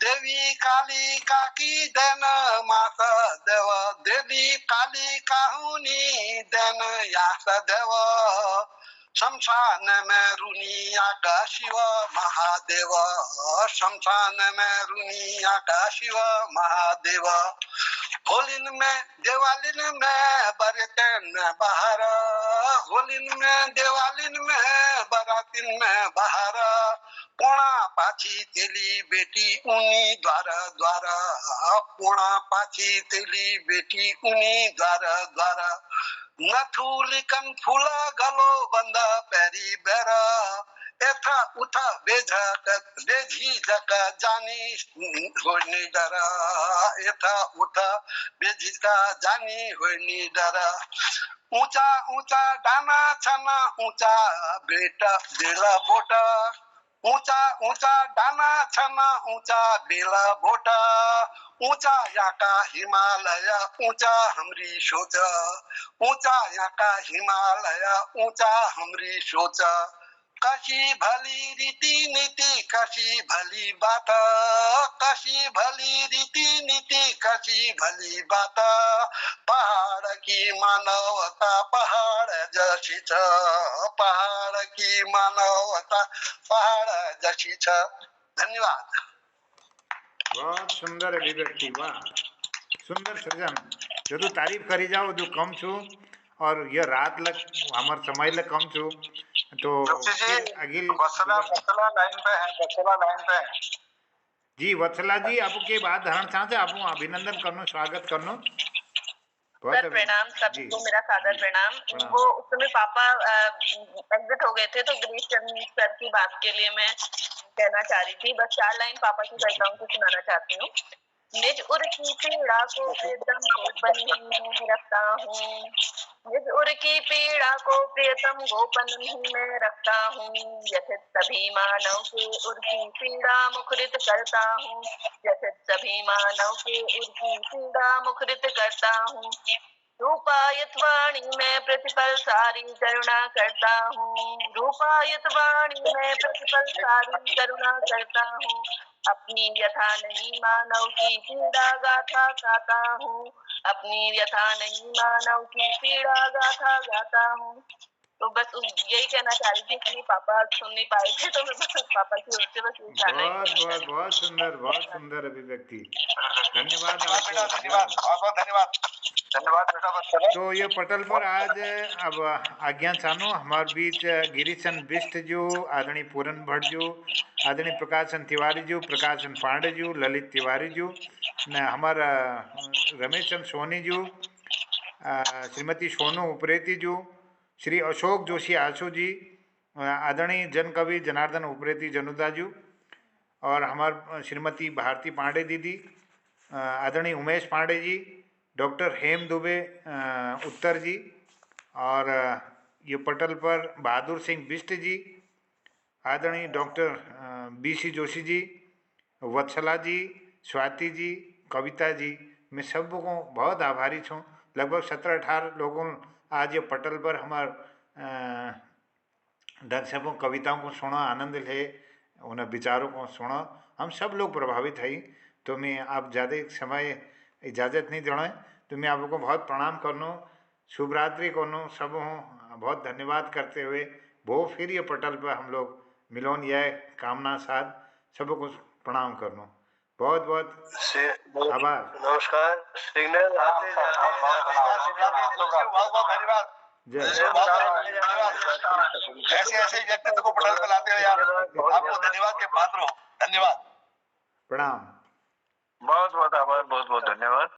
देवी काली काकी देन माता देव देवी काली काहुनी देन यास देव शमशान में रुनिया का शिव महादेव शमशान में रुनिया का शिव महादेव होलिन में दिवालिन में बरतन बाहर होलिन में दिवालिन में बरातिन में बाहर पोणा पाछी तेली बेटी उनी द्वारा द्वारा पोणा पाछी तेली बेटी उनी द्वारा द्वारा नथुलिकन फूला गलो बंदा पैरी बेरा एथा उथा बेझी जका जानी होनी डरा एथा उथा बेझी का जानी होनी डरा ऊंचा ऊंचा डाना छना ऊंचा बेटा बेला बोटा ऊंचा ऊंचा डाना छना ऊंचा बेला बोटा ऊंचा यहाँ का हिमालय ऊंचा हमरी सोच ऊंचा यहाँ का हिमालय ऊंचा हमरी सोच कशी भली रीति नीति कशी भली बात कशी भली रीति नीति कशी भली बात पहाड़ की मानवता पहाड़ जैसी छ पहाड़ की मानवता पहाड़ जैसी छ। धन्यवाद। बहुत सुंदर अभिव्यक्ति, वाह सुंदर सृजन। जरूर तारीफ करी जाओ जो कम छू और ये रात लग हमार समय लग कम छू तो जी अगिल बसला लाइन पे है, बसला लाइन पे है। जी वत्सला जी आपके बात धारण साथ आप अभिनंदन करनो स्वागत करनो सर प्रणाम सभी को मेरा सादर प्रणाम। वो उस समय पापा एग्जिट हो गए थे तो गिरीश चंद सर की बात के लिए मैं कहना चाह रही थी, बस 4 लाइन पापा की कविताओं को सुनाना चाहती हूँ। निज उर की पीड़ा को प्रियतम गोपन ही में रखता हूँ, निज उर की पीड़ा को प्रियतम गोपन ही में रखता हूँ, यथित सभी मानव के उर की पीड़ा मुखरित करता हूँ, यथित सभी मानव के उर की पीड़ा मुखरित करता हूँ, रूपायत वाणी में प्रतिपल सारी करुणा करता हूँ, रूपायत वाणी में प्रतिपल सारी करुणा करता हूँ, अपनी व्यथा नहीं मानव की पीड़ा गाथा गाता हूँ, अपनी व्यथा नहीं मानव की पीड़ा गाथा गाता हूँ। तो बस यही कहना चाह रही थी कि पापा सुन नहीं पाए थे तो मैं बस पापा की ओर से बस यही कहना है। बहुत सुंदर अभिव्यक्ति, धन्यवाद बेटा, आपको, धन्यवाद, बहुत बहुत धन्यवाद। धन्यवाद बेटा बच्चा। तो ये पटल पर आज अब आज्ञा चानो हमारे बीच गिरीशन बिष्ट जो, आदरणीय पूरन भट्ट जो, आदरणीय प्रकाशन तिवारी जो, प्रकाशन पांडे जो, ललित तिवारी जो, न हमारा रमेश चंद सोनी जो, श्रीमती सोनू उप्रेती जो, श्री अशोक जोशी आशु जी, आदरणीय जन कवि जनार्दन उप्रेती जनुदा जी, और हमार श्रीमती भारती पांडे दीदी, आदरणीय उमेश पांडे जी, डॉक्टर हेम दुबे उत्तर जी, और ये पटल पर बहादुर सिंह बिष्ट जी, आदरणीय डॉक्टर BC जोशी जी, वत्सला जी, स्वाति जी, कविता जी, मैं सबको बहुत आभारी छूँ। लगभग 17-18 लोगों आज ये पटल पर हमार ढंग से वो कविताओं को सुना, आनंद ले, उन विचारों को सुना, हम सब लोग प्रभावित हैं। तो मैं आप ज़्यादा समय इजाज़त नहीं देना है, तो मैं आपको बहुत प्रणाम करनो, शुभ रात्रि करनो, सब हूँ बहुत धन्यवाद करते हुए वो फिर ये पटल पर हम लोग मिलोन यह कामना साथ सबको प्रणाम करनो, बहुत बहुत आभार। नमस्कार सिग्नल आते जाते बहुत बहुत धन्यवाद। ऐसे ऐसे व्यक्तित्व को पटल पर लाते हो यार, आपको धन्यवाद के पात्र हो, धन्यवाद, प्रणाम, बहुत बहुत आभार।